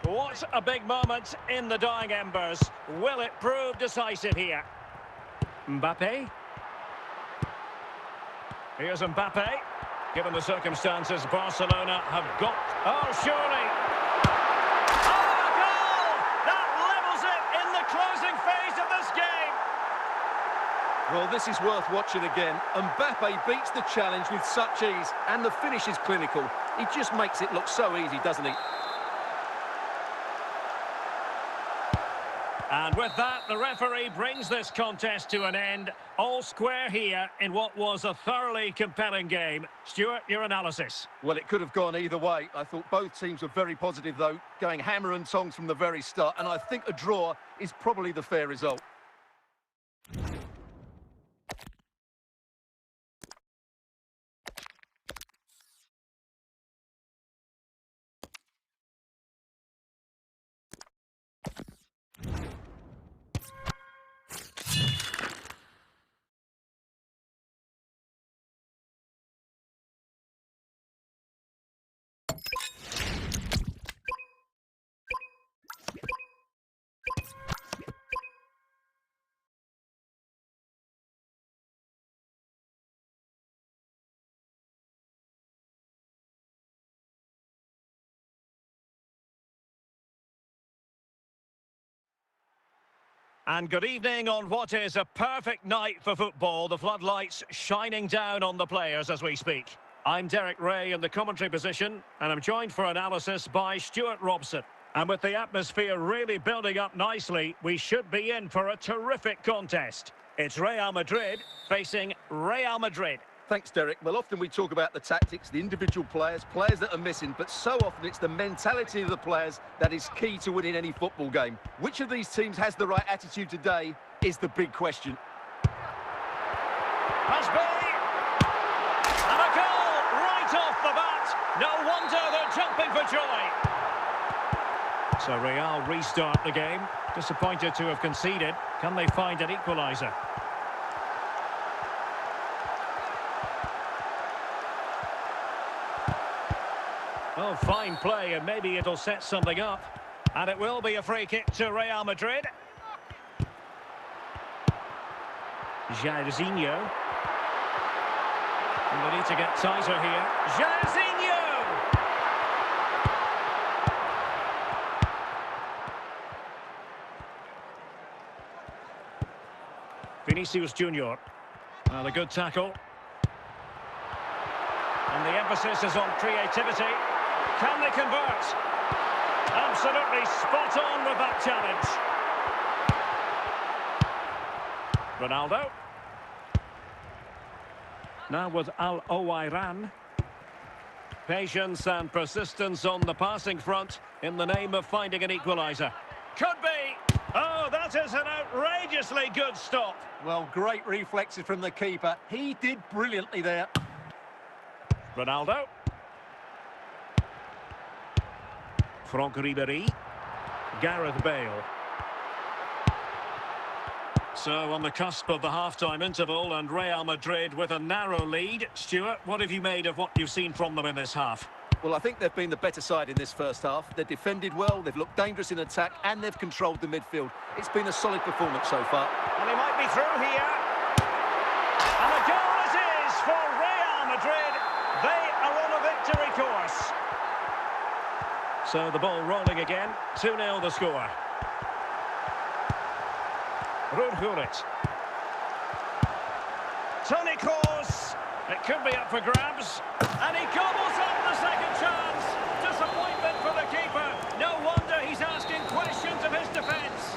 What a big moment in the dying embers. Will it prove decisive here? Mbappe. Here's Mbappe. Given the circumstances, Barcelona have got... Oh, surely. Oh, a goal! That levels it in the closing phase of this game. Well, this is worth watching again. Mbappe beats the challenge with such ease, and the finish is clinical. He just makes it look so easy, doesn't he? And with that, the referee brings this contest to an end. All square here in what was a thoroughly compelling game. Stuart, your analysis? Well, it could have gone either way. I thought both teams were very positive, though, going hammer and tongs from the very start. And I think a draw is probably the fair result. And good evening on what is a perfect night for football. The floodlights shining down on the players as we speak. I'm Derek Ray in the commentary position, and I'm joined for analysis by Stuart Robson. And with the atmosphere really building up nicely, we should be in for a terrific contest. It's Real Madrid facing Real Madrid. Thanks, Derek. Well, often we talk about the tactics, the individual players that are missing, but so often it's the mentality of the players that is key to winning any football game. Which of these teams has the right attitude today is the big question. Must be! And a goal right off the bat. No wonder they're jumping for joy. So Real restart the game. Disappointed to have conceded. Can they find an equaliser? Oh, fine play, and maybe it'll set something up. And it will be a free kick to Real Madrid. Jairzinho. And they need to get tighter here. Jairzinho! Vinicius Junior. Well, a good tackle. And the emphasis is on creativity. Can they convert? Absolutely spot on with that challenge. Ronaldo. Now with Al-Owairan. Patience and persistence on the passing front in the name of finding an equaliser. Could be! Oh, that is an outrageously good stop. Well, great reflexes from the keeper. He did brilliantly there. Ronaldo. Franck Ribéry. Gareth Bale. So on the cusp of the half-time interval and Real Madrid with a narrow lead. Stuart, what have you made of what you've seen from them in this half? Well, I think they've been the better side in this first half. They've defended well, they've looked dangerous in attack, and they've controlled the midfield. It's been a solid performance so far. And he might be through here. And a goal it is for Real Madrid. They are on a victory course. So the ball rolling again. 2-0 the score. Ruud Gullit. Toni Kroos. It could be up for grabs. And he gobbles up the second chance. Disappointment for the keeper. No wonder he's asking questions of his defence.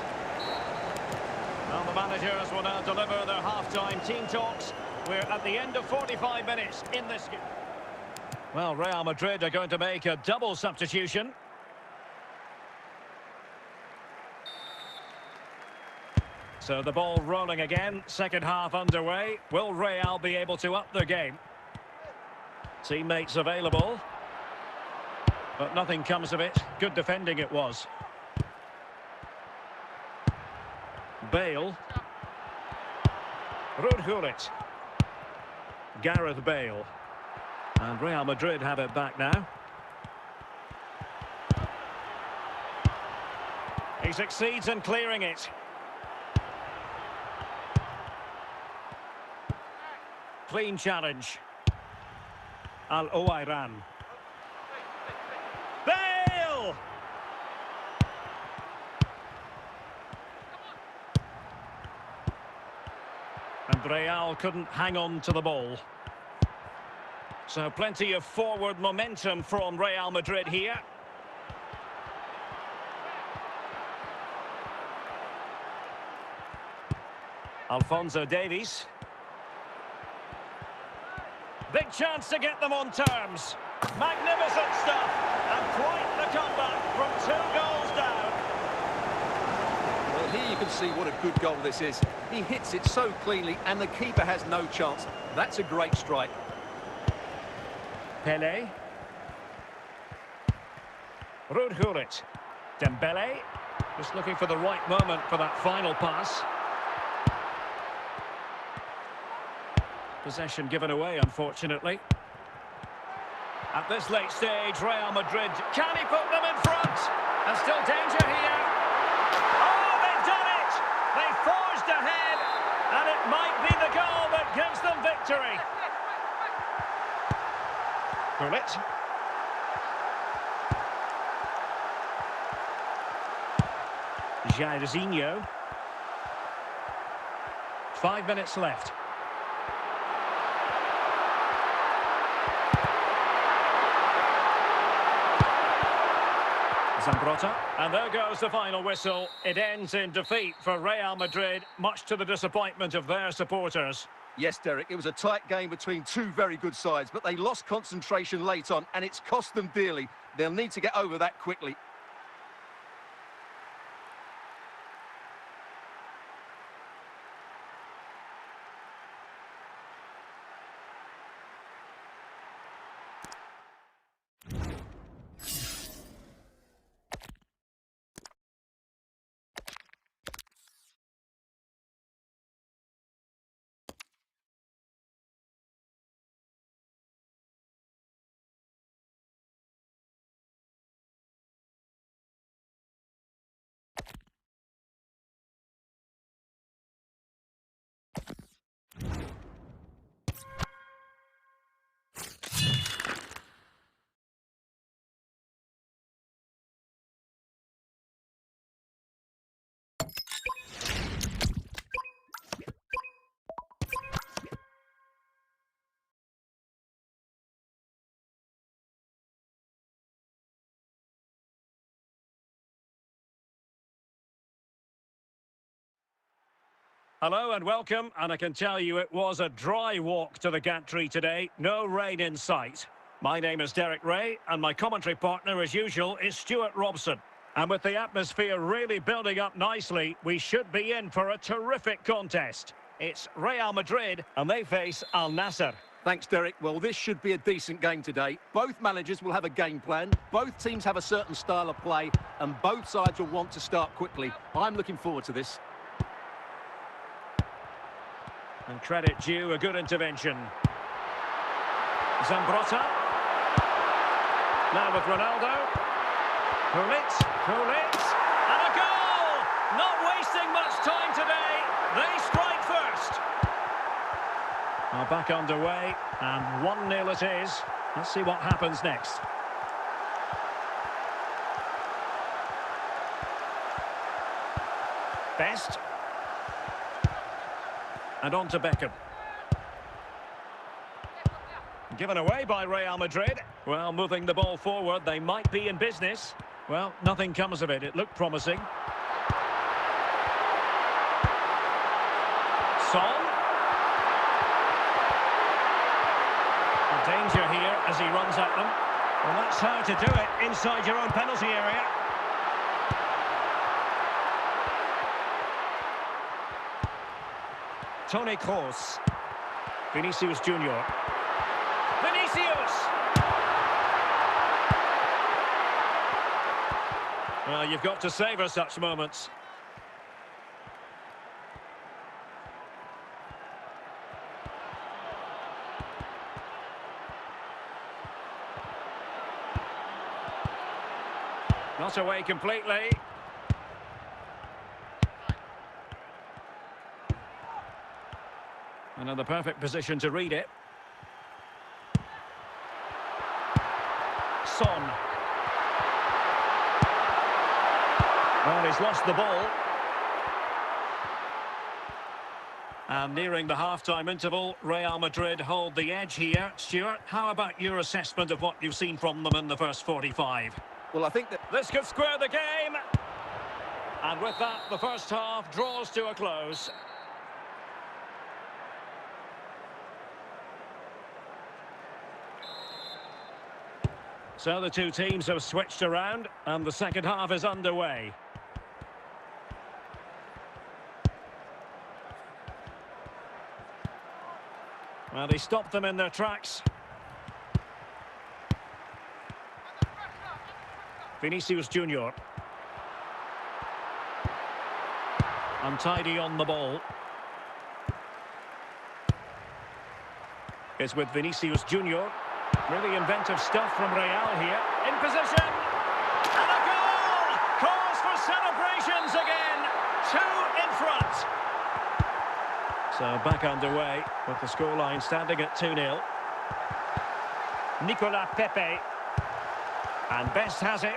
Well, the managers will now deliver their half-time team talks. We're at the end of 45 minutes in this game. Well, Real Madrid are going to make a double substitution. So the ball rolling again, second half underway. Will Real be able to up their game? Teammates available. But nothing comes of it. Good defending it was. Bale. Ruud Gullit. Gareth Bale. And Real Madrid have it back now. He succeeds in clearing it. Clean challenge. Al-Owairan. Bale! And Real couldn't hang on to the ball. So plenty of forward momentum from Real Madrid here. Alphonso Davies. Big chance to get them on terms. Magnificent stuff. And quite the comeback from 2 goals down. Well, here you can see what a good goal this is. He hits it so cleanly and the keeper has no chance. That's a great strike. Pelé. Ruud Gullit. Dembele. Just looking for the right moment for that final pass. Possession given away, unfortunately. At this late stage, Real Madrid, can he put them in front? And still danger here. Oh, they've done it! They forged ahead, and it might be the goal that gives them victory. Gullit. Jairzinho. 5 minutes left. Zambrotta. And there goes the final whistle. It ends in defeat for Real Madrid, much to the disappointment of their supporters. Yes, Derek, it was a tight game between two very good sides, but they lost concentration late on, and it's cost them dearly. They'll need to get over that quickly. Hello and welcome, and I can tell you it was a dry walk to the gantry today, no rain in sight. My name is Derek Ray, and my commentary partner, as usual, is Stuart Robson. And with the atmosphere really building up nicely, we should be in for a terrific contest. It's Real Madrid, and they face Al Nassr. Thanks, Derek. Well, this should be a decent game today. Both managers will have a game plan, both teams have a certain style of play, and both sides will want to start quickly. I'm looking forward to this. And credit due, a good intervention. Zambrotta. Now with Ronaldo. Gullit, and a goal! Not wasting much time today. They strike first. Now back underway, and 1-0 it is. Let's see what happens next. Best. And on to Beckham. Given away by Real Madrid. Well, moving the ball forward, they might be in business. Well, nothing comes of it. It looked promising. Son. A danger here as he runs at them. Well, that's how to do it inside your own penalty area. Toni Kroos. Vinicius Junior. Vinicius! Well, you've got to savour such moments. Not away completely. Another perfect position to read it. Son. Well, he's lost the ball. And nearing the half-time interval, Real Madrid hold the edge here. Stuart, how about your assessment of what you've seen from them in the first 45? Well, I think that This could square the game. And with that, the first half draws to a close. So the two teams have switched around, and the second half is underway. Well, they stopped them in their tracks. Vinicius Junior. Untidy on the ball. It's with Vinicius Junior. Really inventive stuff from Real here. In position. And a goal! Cause for celebrations again. 2 in front. So back underway with the scoreline standing at 2-0. Nicolas Pepe. And Best has it.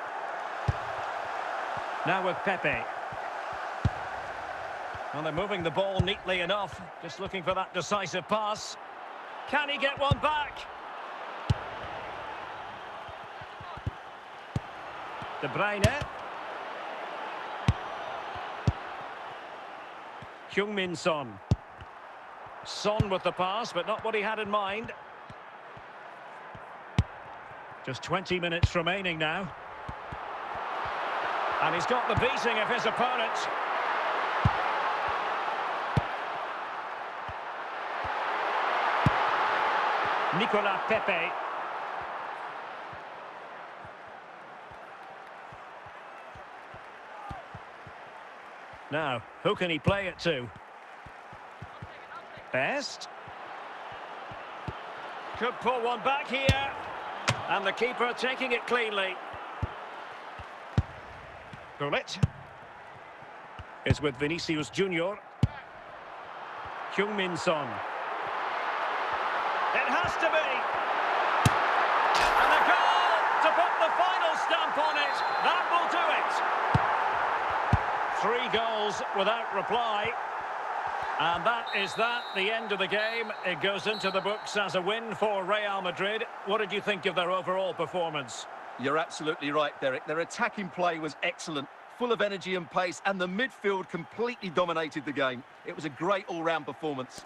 Now with Pepe. Well, they're moving the ball neatly enough. Just looking for that decisive pass. Can he get one back? De Bruyne. Heung-min Son. Son with the pass, but not what he had in mind. Just 20 minutes remaining now. And he's got the beating of his opponent. Nicolas Pepe. Now, who can he play it to? Best. Could pull one back here. And the keeper taking it cleanly. Gullit is with Vinicius Junior. Heung-min Son. It has to be. And a goal to put the final stamp on it. That will do it. 3 goals without reply. And that is that, the end of the game. It goes into the books as a win for Real Madrid. What did you think of their overall performance? You're absolutely right, Derek. Their attacking play was excellent, full of energy and pace, and the midfield completely dominated the game. It was a great all-round performance.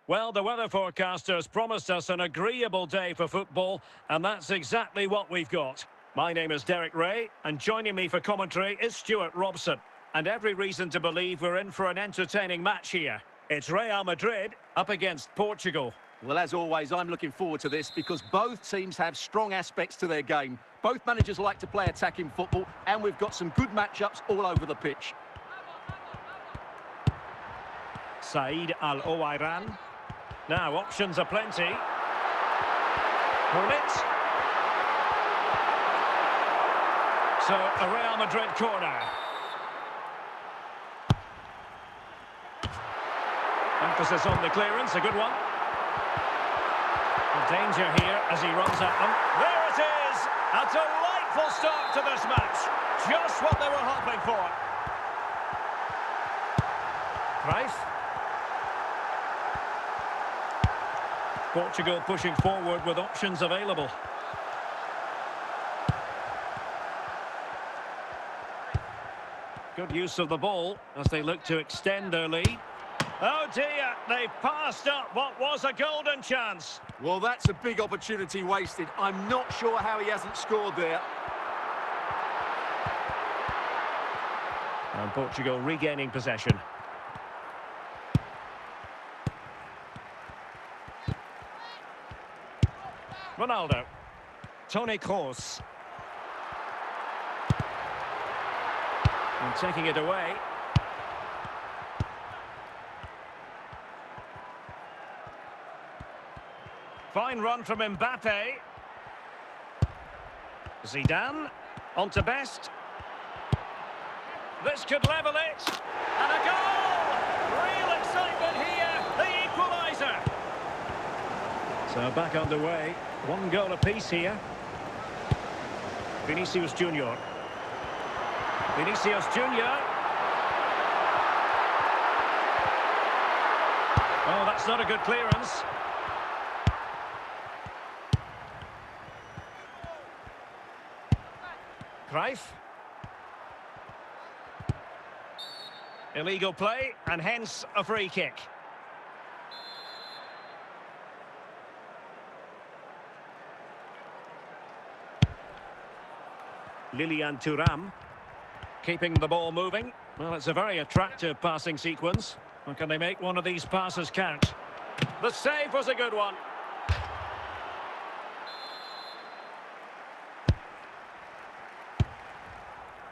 Well, the weather forecasters promised us an agreeable day for football, and that's exactly what we've got. My name is Derek Ray, and joining me for commentary is Stuart Robson. And every reason to believe we're in for an entertaining match here. It's Real Madrid up against Portugal. Well, as always, I'm looking forward to this because both teams have strong aspects to their game. Both managers like to play attacking football, and we've got some good matchups all over the pitch. Said Al-Owairan. Now, options are plenty. Gullit. So, a Real Madrid corner. Emphasis on the clearance, a good one. The danger here as he runs at them. There it is! A delightful start to this match. Just what they were hoping for. Cruyff. Portugal pushing forward with options available. Good use of the ball as they look to extend their lead. Oh dear, they've passed up what was a golden chance. Well, that's a big opportunity wasted. I'm not sure how he hasn't scored there. And Portugal regaining possession. Ronaldo. Toni Kroos. And taking it away. Fine run from Mbappe. Zidane. On to Best. This could level it. And a goal! Real excitement here. The equaliser. So back underway. 1 goal apiece here. Vinicius Junior. Vinicius Junior. Oh, that's not a good clearance. Cruyff. Illegal play, and hence a free kick. Lilian Thuram keeping the ball moving. Well, it's a very attractive passing sequence. Well, can they make one of these passes count? The save was a good one.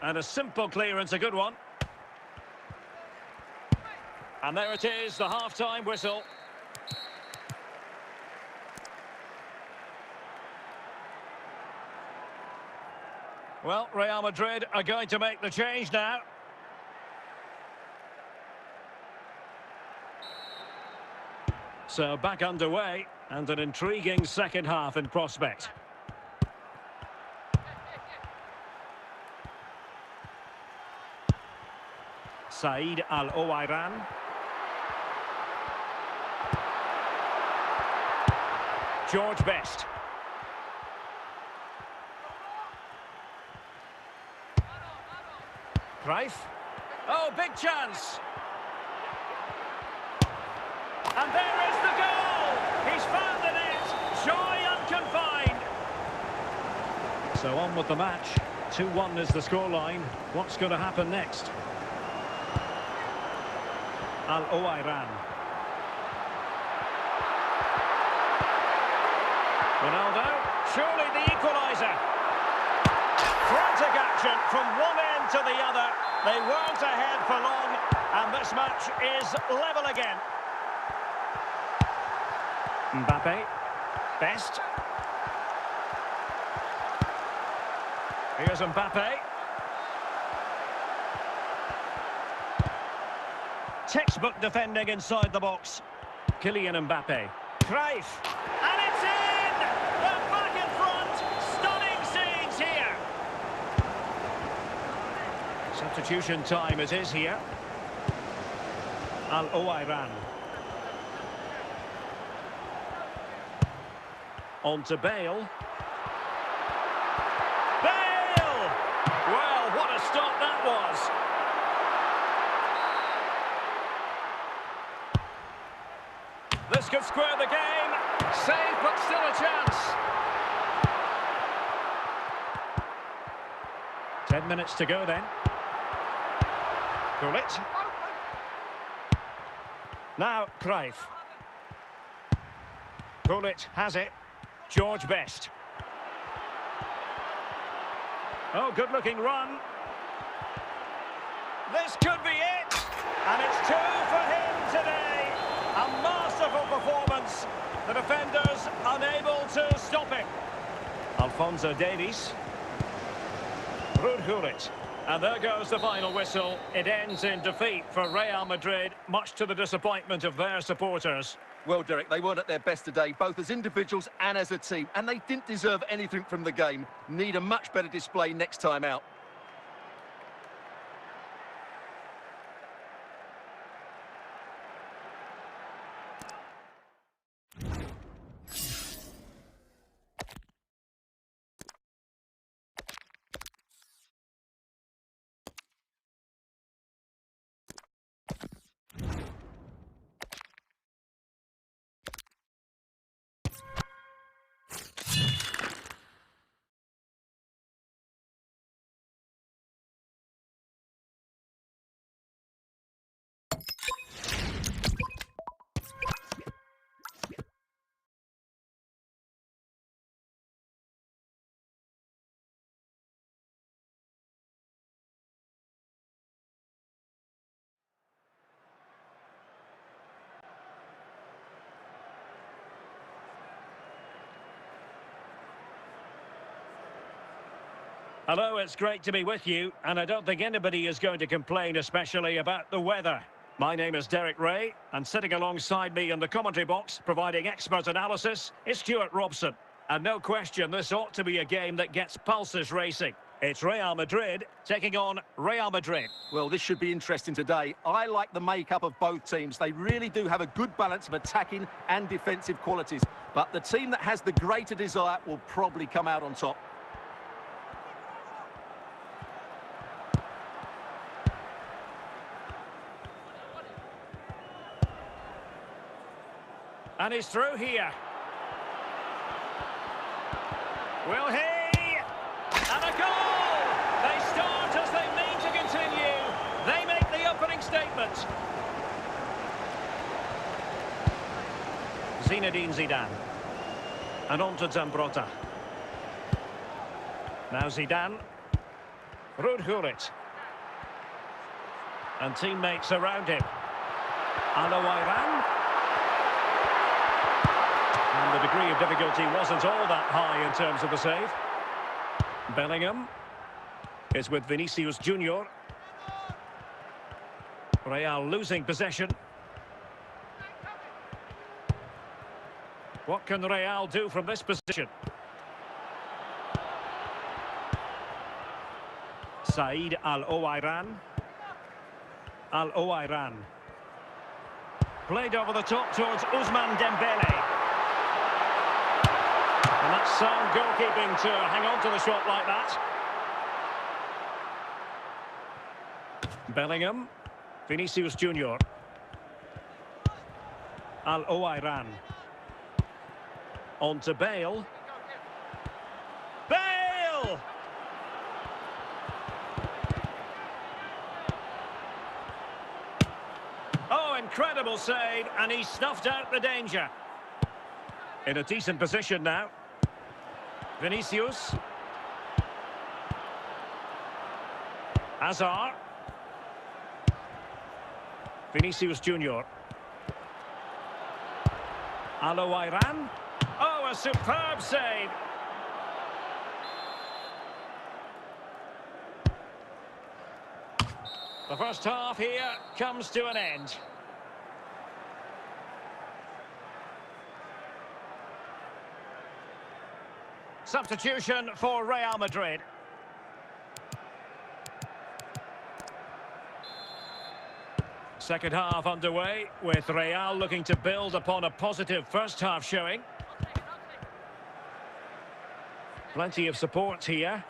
And a simple clearance, a good one. And there it is, the half-time whistle. Well, Real Madrid are going to make the change now. So back underway, and an intriguing second half in prospect. Said Al-Owairan. George Best. Cruyff. Oh, big chance. And there is the goal! He's found the net! Joy unconfined! So on with the match. 2-1 is the scoreline. What's going to happen next? Al-Owairan. Ronaldo, surely the equaliser. Frantic action from one end to the other. They weren't ahead for long, and this match is level again. Mbappe. Best. Here's Mbappe. Textbook defending inside the box. Kylian Mbappe. Cruyff. And it's in! They're back in front! Stunning scenes here! Substitution time it is here. Al-Owairan. On to Bale. Bale! Well, what a stop that was! This could square the game. Save, but still a chance. 10 minutes to go then. Gullit. Now, Cruyff. Gullit has it. George Best. Oh, good-looking run. This could be it. And it's 2 for him today. A masterful performance. The defenders unable to stop him. Alphonso Davies. Ruud Gullit. And there goes the final whistle. It ends in defeat for Real Madrid, much to the disappointment of their supporters. Well, Derek, they weren't at their best today, both as individuals and as a team, and they didn't deserve anything from the game. Need a much better display next time out. Hello, it's great to be with you, and I don't think anybody is going to complain, especially about the weather. My name is Derek Ray, and sitting alongside me in the commentary box, providing expert analysis, is Stuart Robson. And no question, this ought to be a game that gets pulses racing. It's Real Madrid taking on Real Madrid. Well, this should be interesting today. I like the makeup of both teams. They really do have a good balance of attacking and defensive qualities. But the team that has the greater desire will probably come out on top. And he's through here. Will he? And a goal! They start as they mean to continue. They make the opening statement. Zinedine Zidane. And on to Zambrotta. Now Zidane. Ruud Gullit. And teammates around him. Al-Owairan. And the degree of difficulty wasn't all that high in terms of the save. Bellingham. It's with Vinicius Junior. Real losing possession. What can Real do from this position? Said Al-Owairan. Al-Owairan. Played over the top towards Ousmane Dembele. And that's sound goalkeeping to hang on to the shot like that. Bellingham. Vinicius Junior. Al-Owairan. On to Bale. Bale! Oh, incredible save, and he snuffed out the danger. In a decent position now. Vinicius. Hazard. Vinicius Junior. Al-Owairan. Oh, a superb save. The first half here comes to an end. Substitution for Real Madrid. Second half underway, with Real looking to build upon a positive first half showing. Plenty of support here.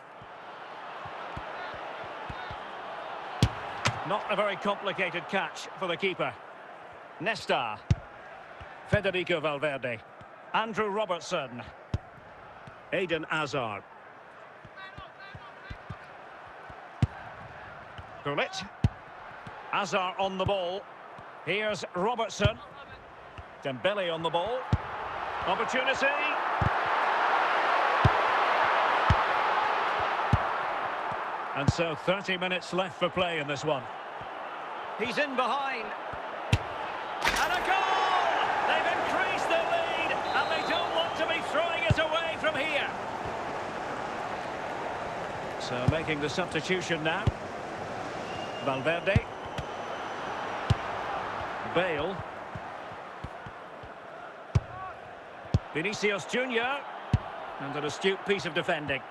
Not a very complicated catch for the keeper. Nesta. Federico Valverde. Andrew Robertson. Eden Hazard. Gullit. Hazard on the ball. Here's Robertson. Dembele on the ball. Opportunity. And so 30 minutes left for play in this one. He's in behind. And a goal! They've increased the lead, and they don't want to be throwing it away from here. So making the substitution now. Valverde. Bale. Vinicius Junior. And an astute piece of defending.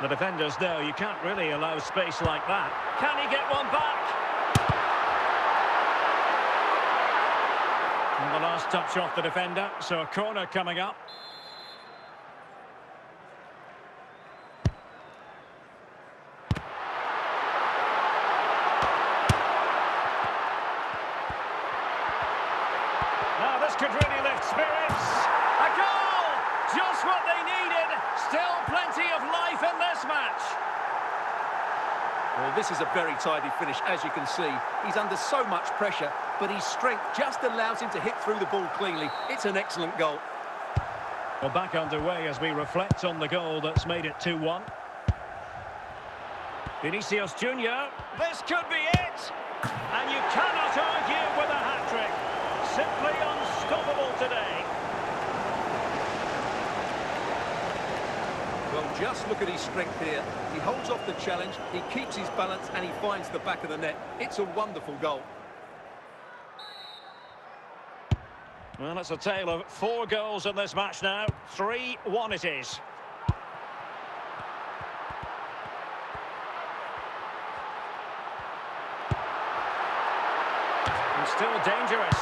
The defenders know you can't really allow space like that. Can he get one back? And the last touch off the defender, so a corner coming up. Now this could really lift spirits. A goal! Just what they needed. Still plenty of life in this match. Well, this is a very tidy finish, as you can see. He's under so much pressure, but his strength just allows him to hit through the ball cleanly. It's an excellent goal. Well, back underway as we reflect on the goal that's made it 2-1. Vinicius Junior. This could be it. And you cannot argue with a hat-trick. Simply unstoppable today. Well, just look at his strength here. He holds off the challenge, he keeps his balance, and he finds the back of the net. It's a wonderful goal. Well, it's a tale of 4 goals in this match now. 3-1 it is. And still dangerous.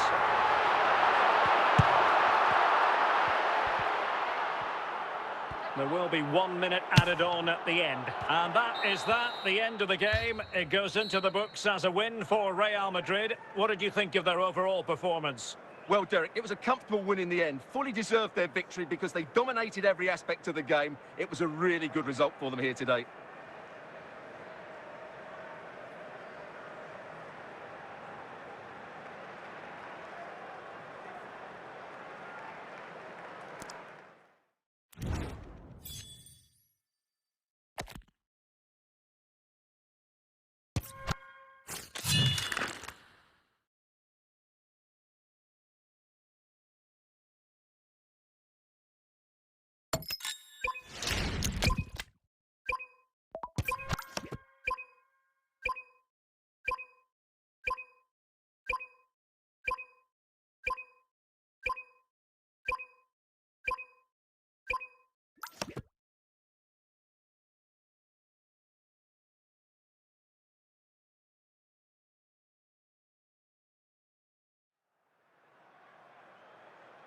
There will be 1 minute added on at the end. And that is the end of the game. It goes into the books as a win for Real Madrid. What did you think of their overall performance? Well, Derek, it was a comfortable win in the end. Fully deserved their victory because they dominated every aspect of the game. It was a really good result for them here today.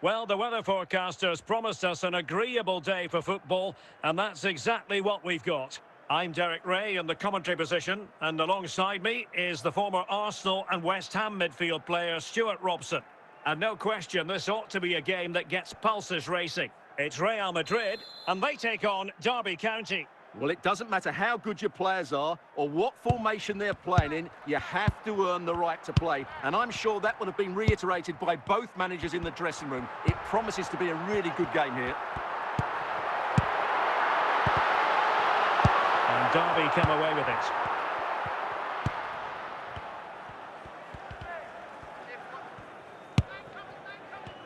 Well, the weather forecasters promised us an agreeable day for football, and that's exactly what we've got. I'm Derek Ray in the commentary position, and alongside me is the former Arsenal and West Ham midfield player Stuart Robson. And no question, this ought to be a game that gets pulses racing. It's Real Madrid, and they take on Derby County. Well, it doesn't matter how good your players are or what formation they're playing in, you have to earn the right to play. And I'm sure that would have been reiterated by both managers in the dressing room. It promises to be a really good game here. And Derby come away with it.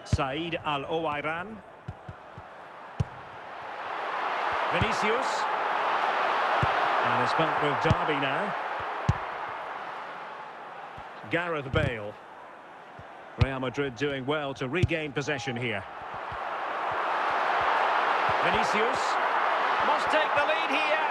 Said Al-Owairan. Vinicius. And it's back with Derby now. Gareth Bale. Real Madrid doing well to regain possession here. Vinicius must take the lead here.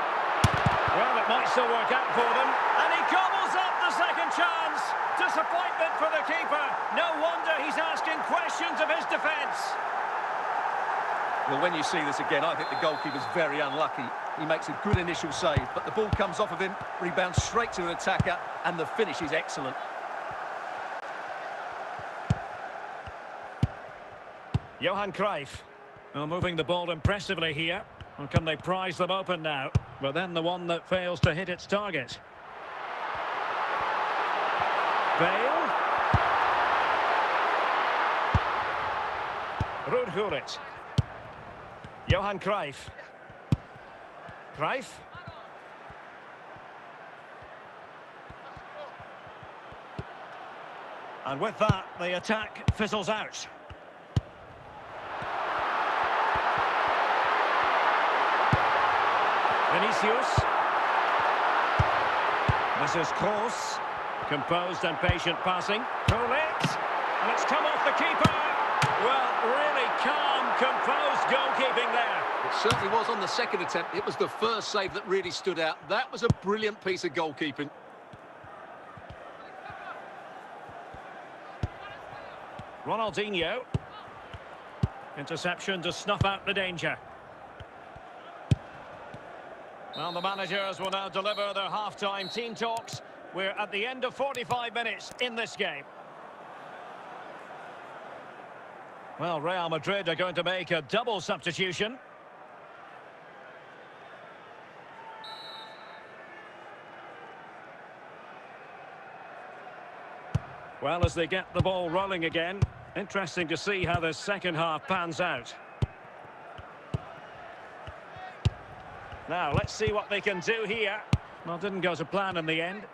Well, it might still work out for them. And he gobbles up the second chance. Disappointment for the keeper. No wonder he's asking questions of his defence. Well, when you see this again, I think the goalkeeper's very unlucky. He makes a good initial save, but the ball comes off of him, rebounds straight to an attacker, and the finish is excellent. Johan Cruyff. Well, moving the ball impressively here. Or can they prize them open now? But then the one that fails to hit its target. Bale. Ruud Gullit. Johan Cruyff. Cruyff. And with that, the attack fizzles out. Vinicius. This is Kroos. Composed and patient passing. Gullit. And it's come off the keeper. Well, really calm, composed goalkeeping there. It certainly was on the second attempt. It was the first save that really stood out. That was a brilliant piece of goalkeeping. Ronaldinho. Interception to snuff out the danger. Well, the managers will now deliver their half-time team talks. We're at the end of 45 minutes in this game. Well, Real Madrid are going to make a double substitution. Well, as they get the ball rolling again, interesting to see how the second half pans out. Now, let's see what they can do here. Well, didn't go to plan in the end.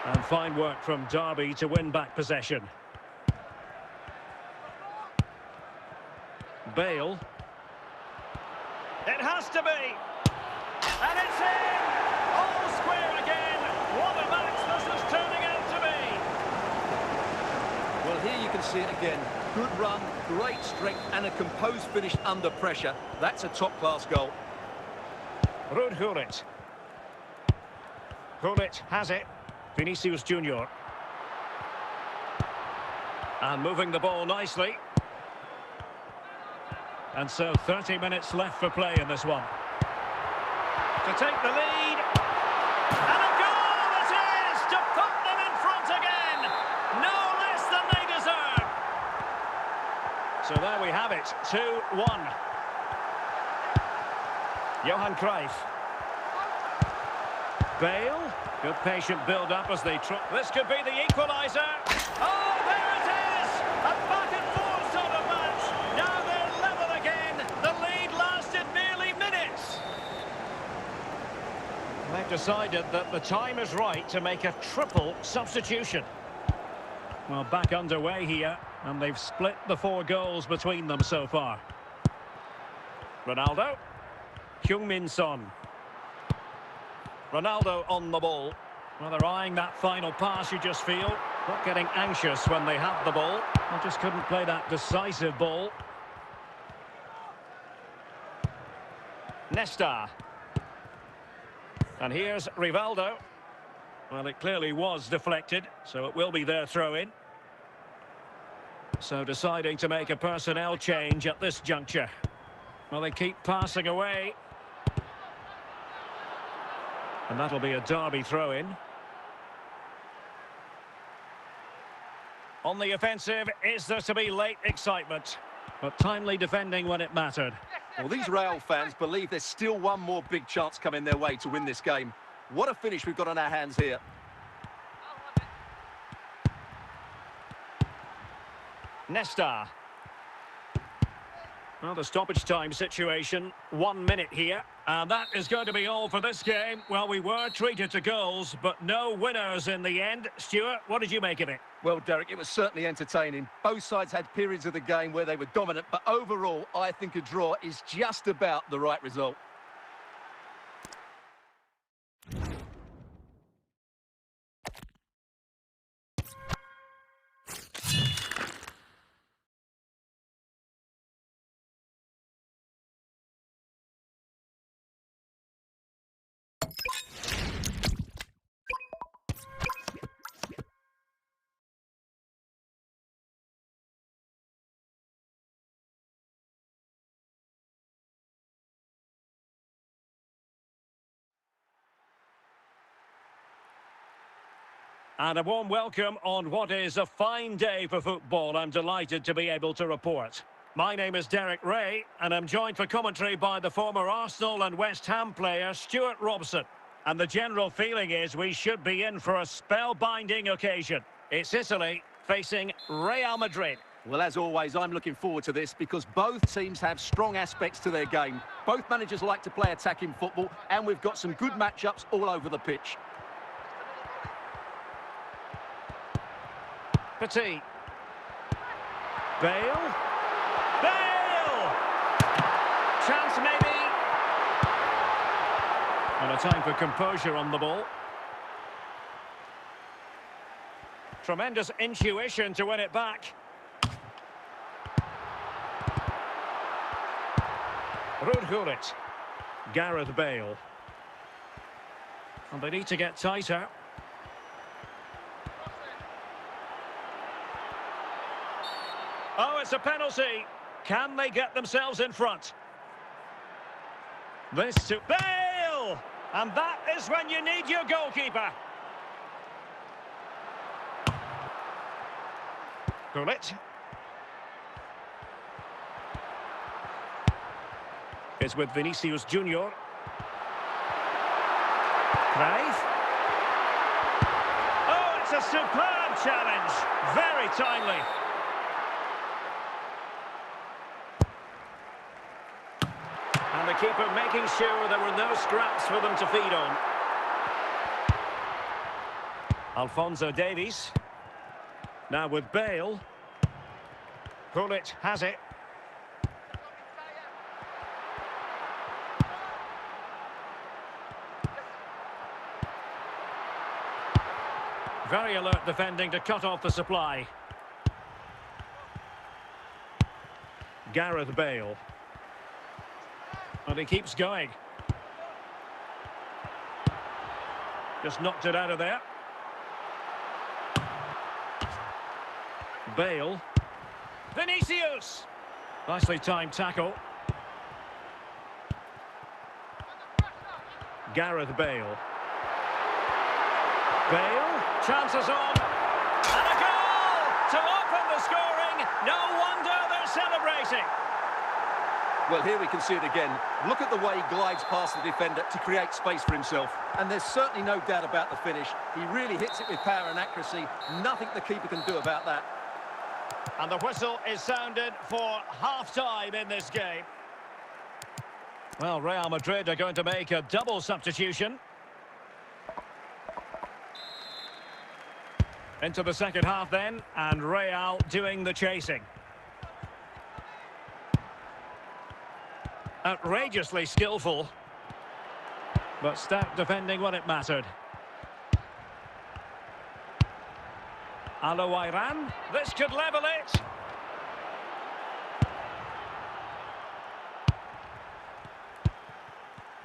And fine work from Derby to win back possession. Bale. It has to be. And it's in! All square again. What a match this is turning out to be. Well, here you can see it again. Good run, great strength, and a composed finish under pressure. That's a top-class goal. Ruud Gullit. Gullit has it. Vinicius Junior. And moving the ball nicely. And so 30 minutes left for play in this one. To take the lead. And a goal it is to put them in front again. No less than they deserve. So there we have it. 2-1. Johan Cruyff. Bale. Good patient build-up as they try. This could be the equaliser. Oh, there it is! A back-and-forth sort of match. Now they're level again. The lead lasted nearly minutes. They've decided that the time is right to make a triple substitution. Well, back underway here, and they've split the 4 goals between them so far. Ronaldo. Heung-min Son. Ronaldo on the ball. Well, they're eyeing that final pass, you just feel. Not getting anxious when they have the ball. They just couldn't play that decisive ball. Nesta. And here's Rivaldo. Well, it clearly was deflected, so it will be their throw-in. So deciding to make a personnel change at this juncture. Well, they keep passing away. And that'll be a Derby throw-in. On the offensive, is there to be late excitement? But timely defending when it mattered. Well, these Real fans believe there's still one more big chance coming their way to win this game. What a finish we've got on our hands here. Nesta. Well, the stoppage time situation, 1 minute here. And that is going to be all for this game. Well, we were treated to goals, but no winners in the end. Stuart, what did you make of it? Well, Derek, it was certainly entertaining. Both sides had periods of the game where they were dominant, but overall, I think a draw is just about the right result. And a warm welcome on what is a fine day for football. I'm delighted to be able to report. My name is Derek Ray, and I'm joined for commentary by the former Arsenal and West Ham player, Stuart Robson. And the general feeling is we should be in for a spellbinding occasion. It's Italy facing Real Madrid. Well, as always, I'm looking forward to this because both teams have strong aspects to their game. Both managers like to play attacking football, and we've got some good matchups all over the pitch. Petit. Bale. Bale! Chance maybe. And a time for composure on the ball. Tremendous intuition to win it back. Rudhulit. Gareth Bale. And they need to get tighter. Oh, it's a penalty. Can they get themselves in front? This to Bale! And that is when you need your goalkeeper. Gullit. It's with Vinicius Junior. Cruyff. Oh, it's a superb challenge. Very timely. And the keeper making sure there were no scraps for them to feed on. Alphonso Davies. Now with Bale. Gullit has it. Very alert defending to cut off the supply. Gareth Bale. And he keeps going. Just knocked it out of there. Bale. Vinicius! Nicely timed tackle. Gareth Bale. Bale, chances on. And a goal to open the scoring. No wonder they're celebrating. Well, here we can see it again. Look at the way he glides past the defender to create space for himself. And there's certainly no doubt about the finish. He really hits it with power and accuracy. Nothing the keeper can do about that. And the whistle is sounded for half-time in this game. Well, Real Madrid are going to make a double substitution. Into the second half then, and Real doing the chasing. Outrageously skillful, but stout defending when it mattered. Iran, this could level it.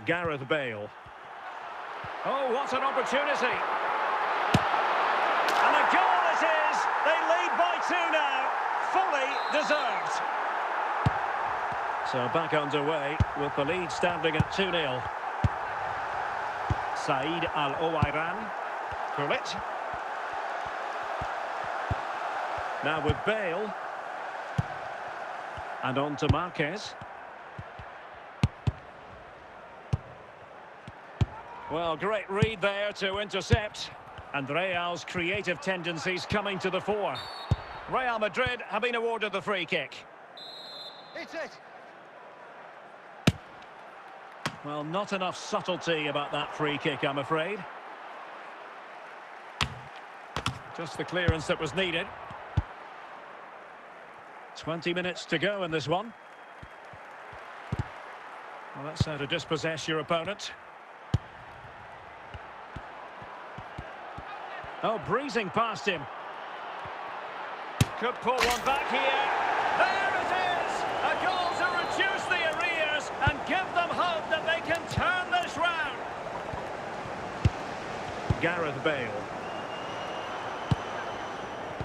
Gareth Bale. Oh, what an opportunity. And a goal it is. They lead by 2 now. deserved. So back underway with the lead standing at 2-0. Said Al-Owairan. Gullit. Now with Bale. And on to Marquez. Well, great read there to intercept. And Real's creative tendencies coming to the fore. Real Madrid have been awarded the free kick. It's it. Well, not enough subtlety about that free kick, I'm afraid. Just the clearance that was needed. 20 minutes to go in this one. Well, that's how to dispossess your opponent. Oh, breezing past him. Could pull one back here. There it is! A goal to reduce the arrears and give them hope that they can turn this round. Gareth Bale.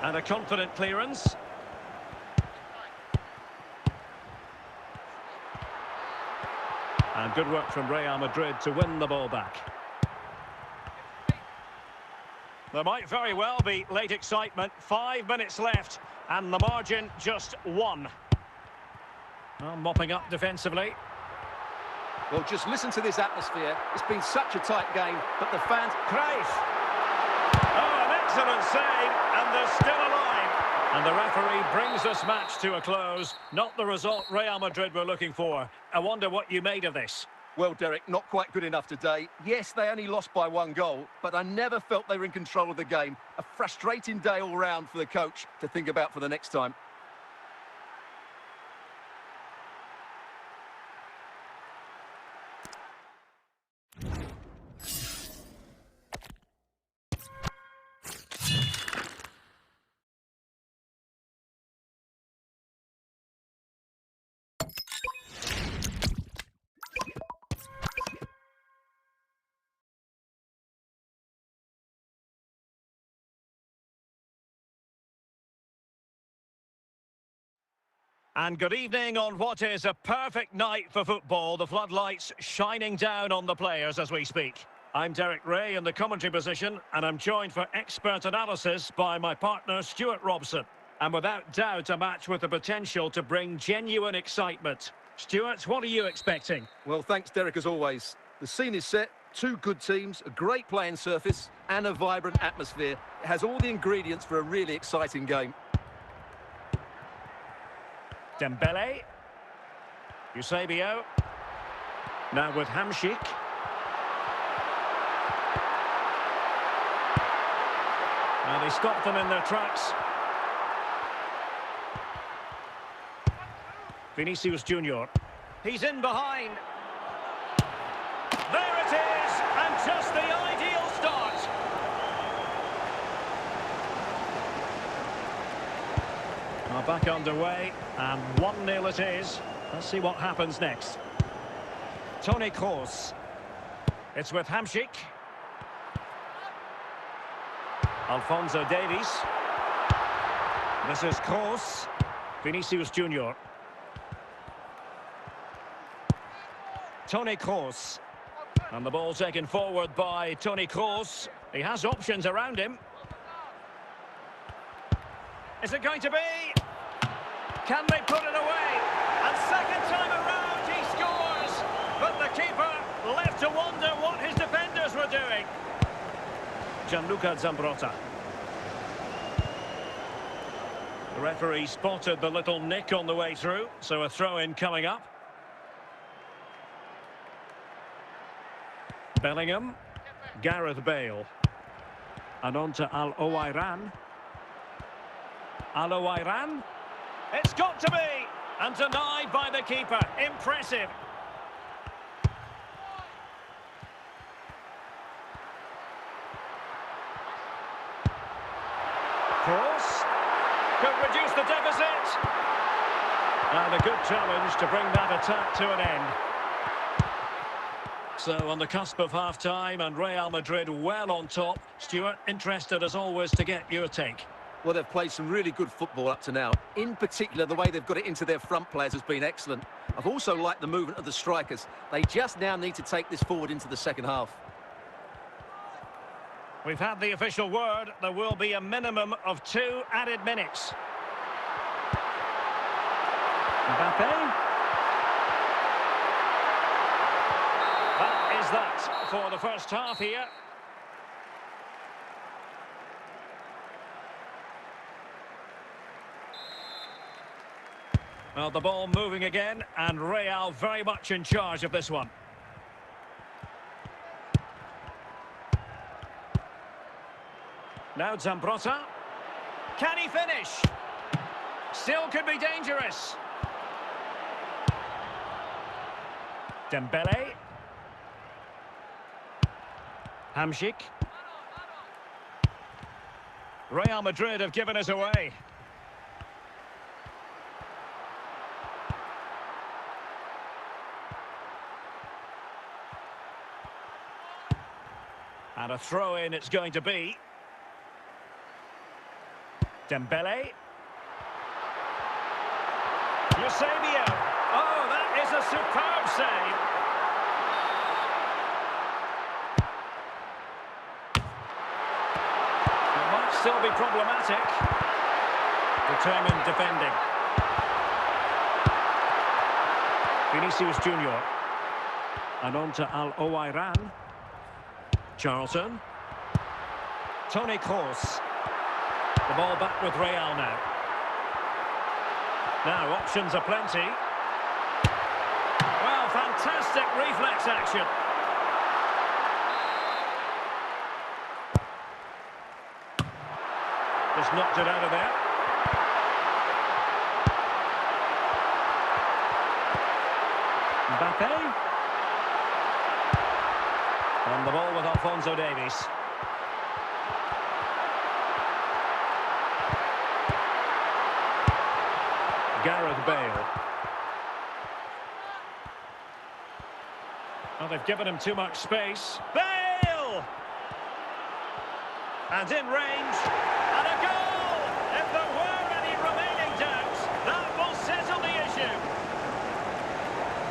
And a confident clearance. And good work from Real Madrid to win the ball back. There might very well be late excitement. 5 minutes left, and the margin just 1. Well, mopping up defensively. Well, just listen to this atmosphere. It's been such a tight game, but the fans... Cruyff. Oh, an excellent save, and they're still alive. And the referee brings this match to a close. Not the result Real Madrid were looking for. I wonder what you made of this. Well, Derek, not quite good enough today. Yes, they only lost by 1 goal, but I never felt they were in control of the game. A frustrating day all round for the coach to think about for the next time. And good evening on what is a perfect night for football. The floodlights shining down on the players as we speak. I'm Derek Ray in the commentary position, and I'm joined for expert analysis by my partner Stuart Robson. And without doubt, a match with the potential to bring genuine excitement. Stuart, what are you expecting? Well, thanks, Derek, as always. The scene is set. 2 good teams, a great playing surface, and a vibrant atmosphere. It has all the ingredients for a really exciting game. Dembele. Eusebio. Now with Hamšík. And he stopped them in their tracks. Vinicius Junior. He's in behind. There it is, and just the ideal start. Back underway, and 1-0 it is. Let's see what happens next. Toni Kroos. It's with Hamšík. Alphonso Davies. This is Kroos. Vinicius Junior. Toni Kroos. And the ball taken forward by Toni Kroos. He has options around him. Is it going to be? Can they put it away? And second time around he scores! But the keeper left to wonder what his defenders were doing. Gianluca Zambrotta. The referee spotted the little nick on the way through, so a throw-in coming up. Bellingham. Gareth Bale. And on to Al-Owairan. Al-Owairan. It's got to be! And denied by the keeper. Impressive. Kroos. Could reduce the deficit. And a good challenge to bring that attack to an end. So on the cusp of half-time and Real Madrid well on top. Stuart, interested as always to get your take. Well, they've played some really good football up to now. In particular, the way they've got it into their front players has been excellent. I've also liked the movement of the strikers. They just now need to take this forward into the second half. We've had the official word. There will be a minimum of 2 added minutes. Mbappe. That is that for the first half here. Well, the ball moving again, and Real very much in charge of this one. Now Zambrotta. Can he finish? Still could be dangerous. Dembele. Hamšík. Real Madrid have given us away. And a throw-in it's going to be. Dembele. Eusebio. Oh, that is a superb save. It might still be problematic. Determined defending. Vinicius Junior. And on to Al-Owairan. Charlton. Toni Kroos. The ball back with Real now. Now, options are plenty. Well, fantastic reflex action. Just knocked it out of there. Mbappe. On the ball with Alphonso Davies. Gareth Bale. Well, they've given him too much space. Bale! And in range. And a goal! If there were any remaining doubts, that will settle the issue.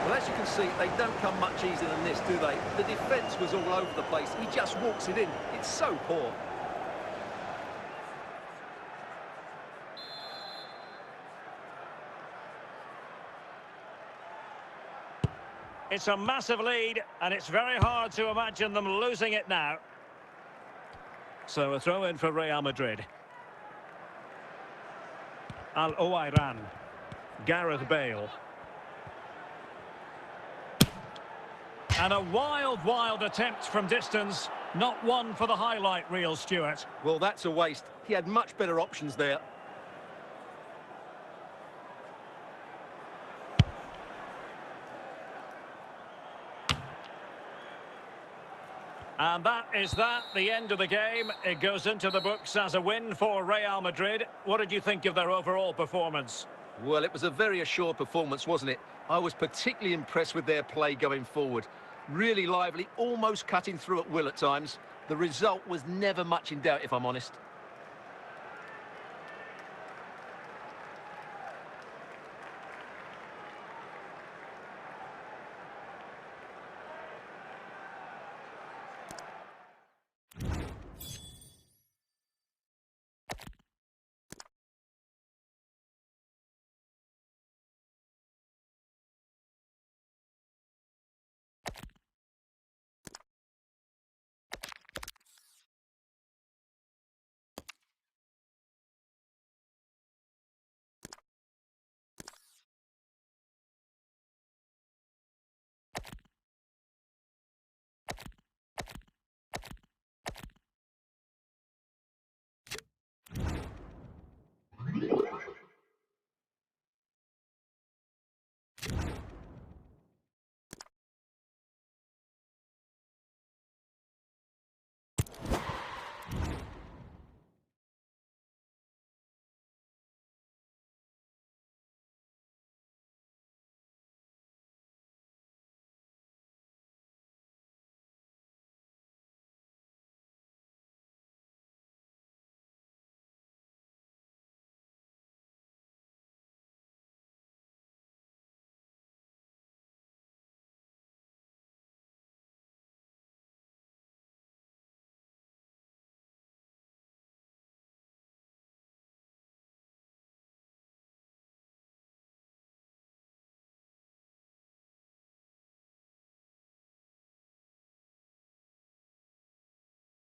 Well, as you can see, they don't come much easier than this, do they? The defence was all over the place. He just walks it in. It's so poor. It's a massive lead, and it's very hard to imagine them losing it now. So a throw-in for Real Madrid. Al-Owairan. Gareth Bale. And a wild attempt from distance. Not one for the highlight reel, Stuart. Well, that's a waste. He had much better options there. And that is the end of the game. It goes into the books as a win for Real Madrid. What did you think of their overall performance? Well, it was a very assured performance, wasn't it? I was particularly impressed with their play going forward. Really lively, almost cutting through at will at times. The result was never much in doubt, if I'm honest.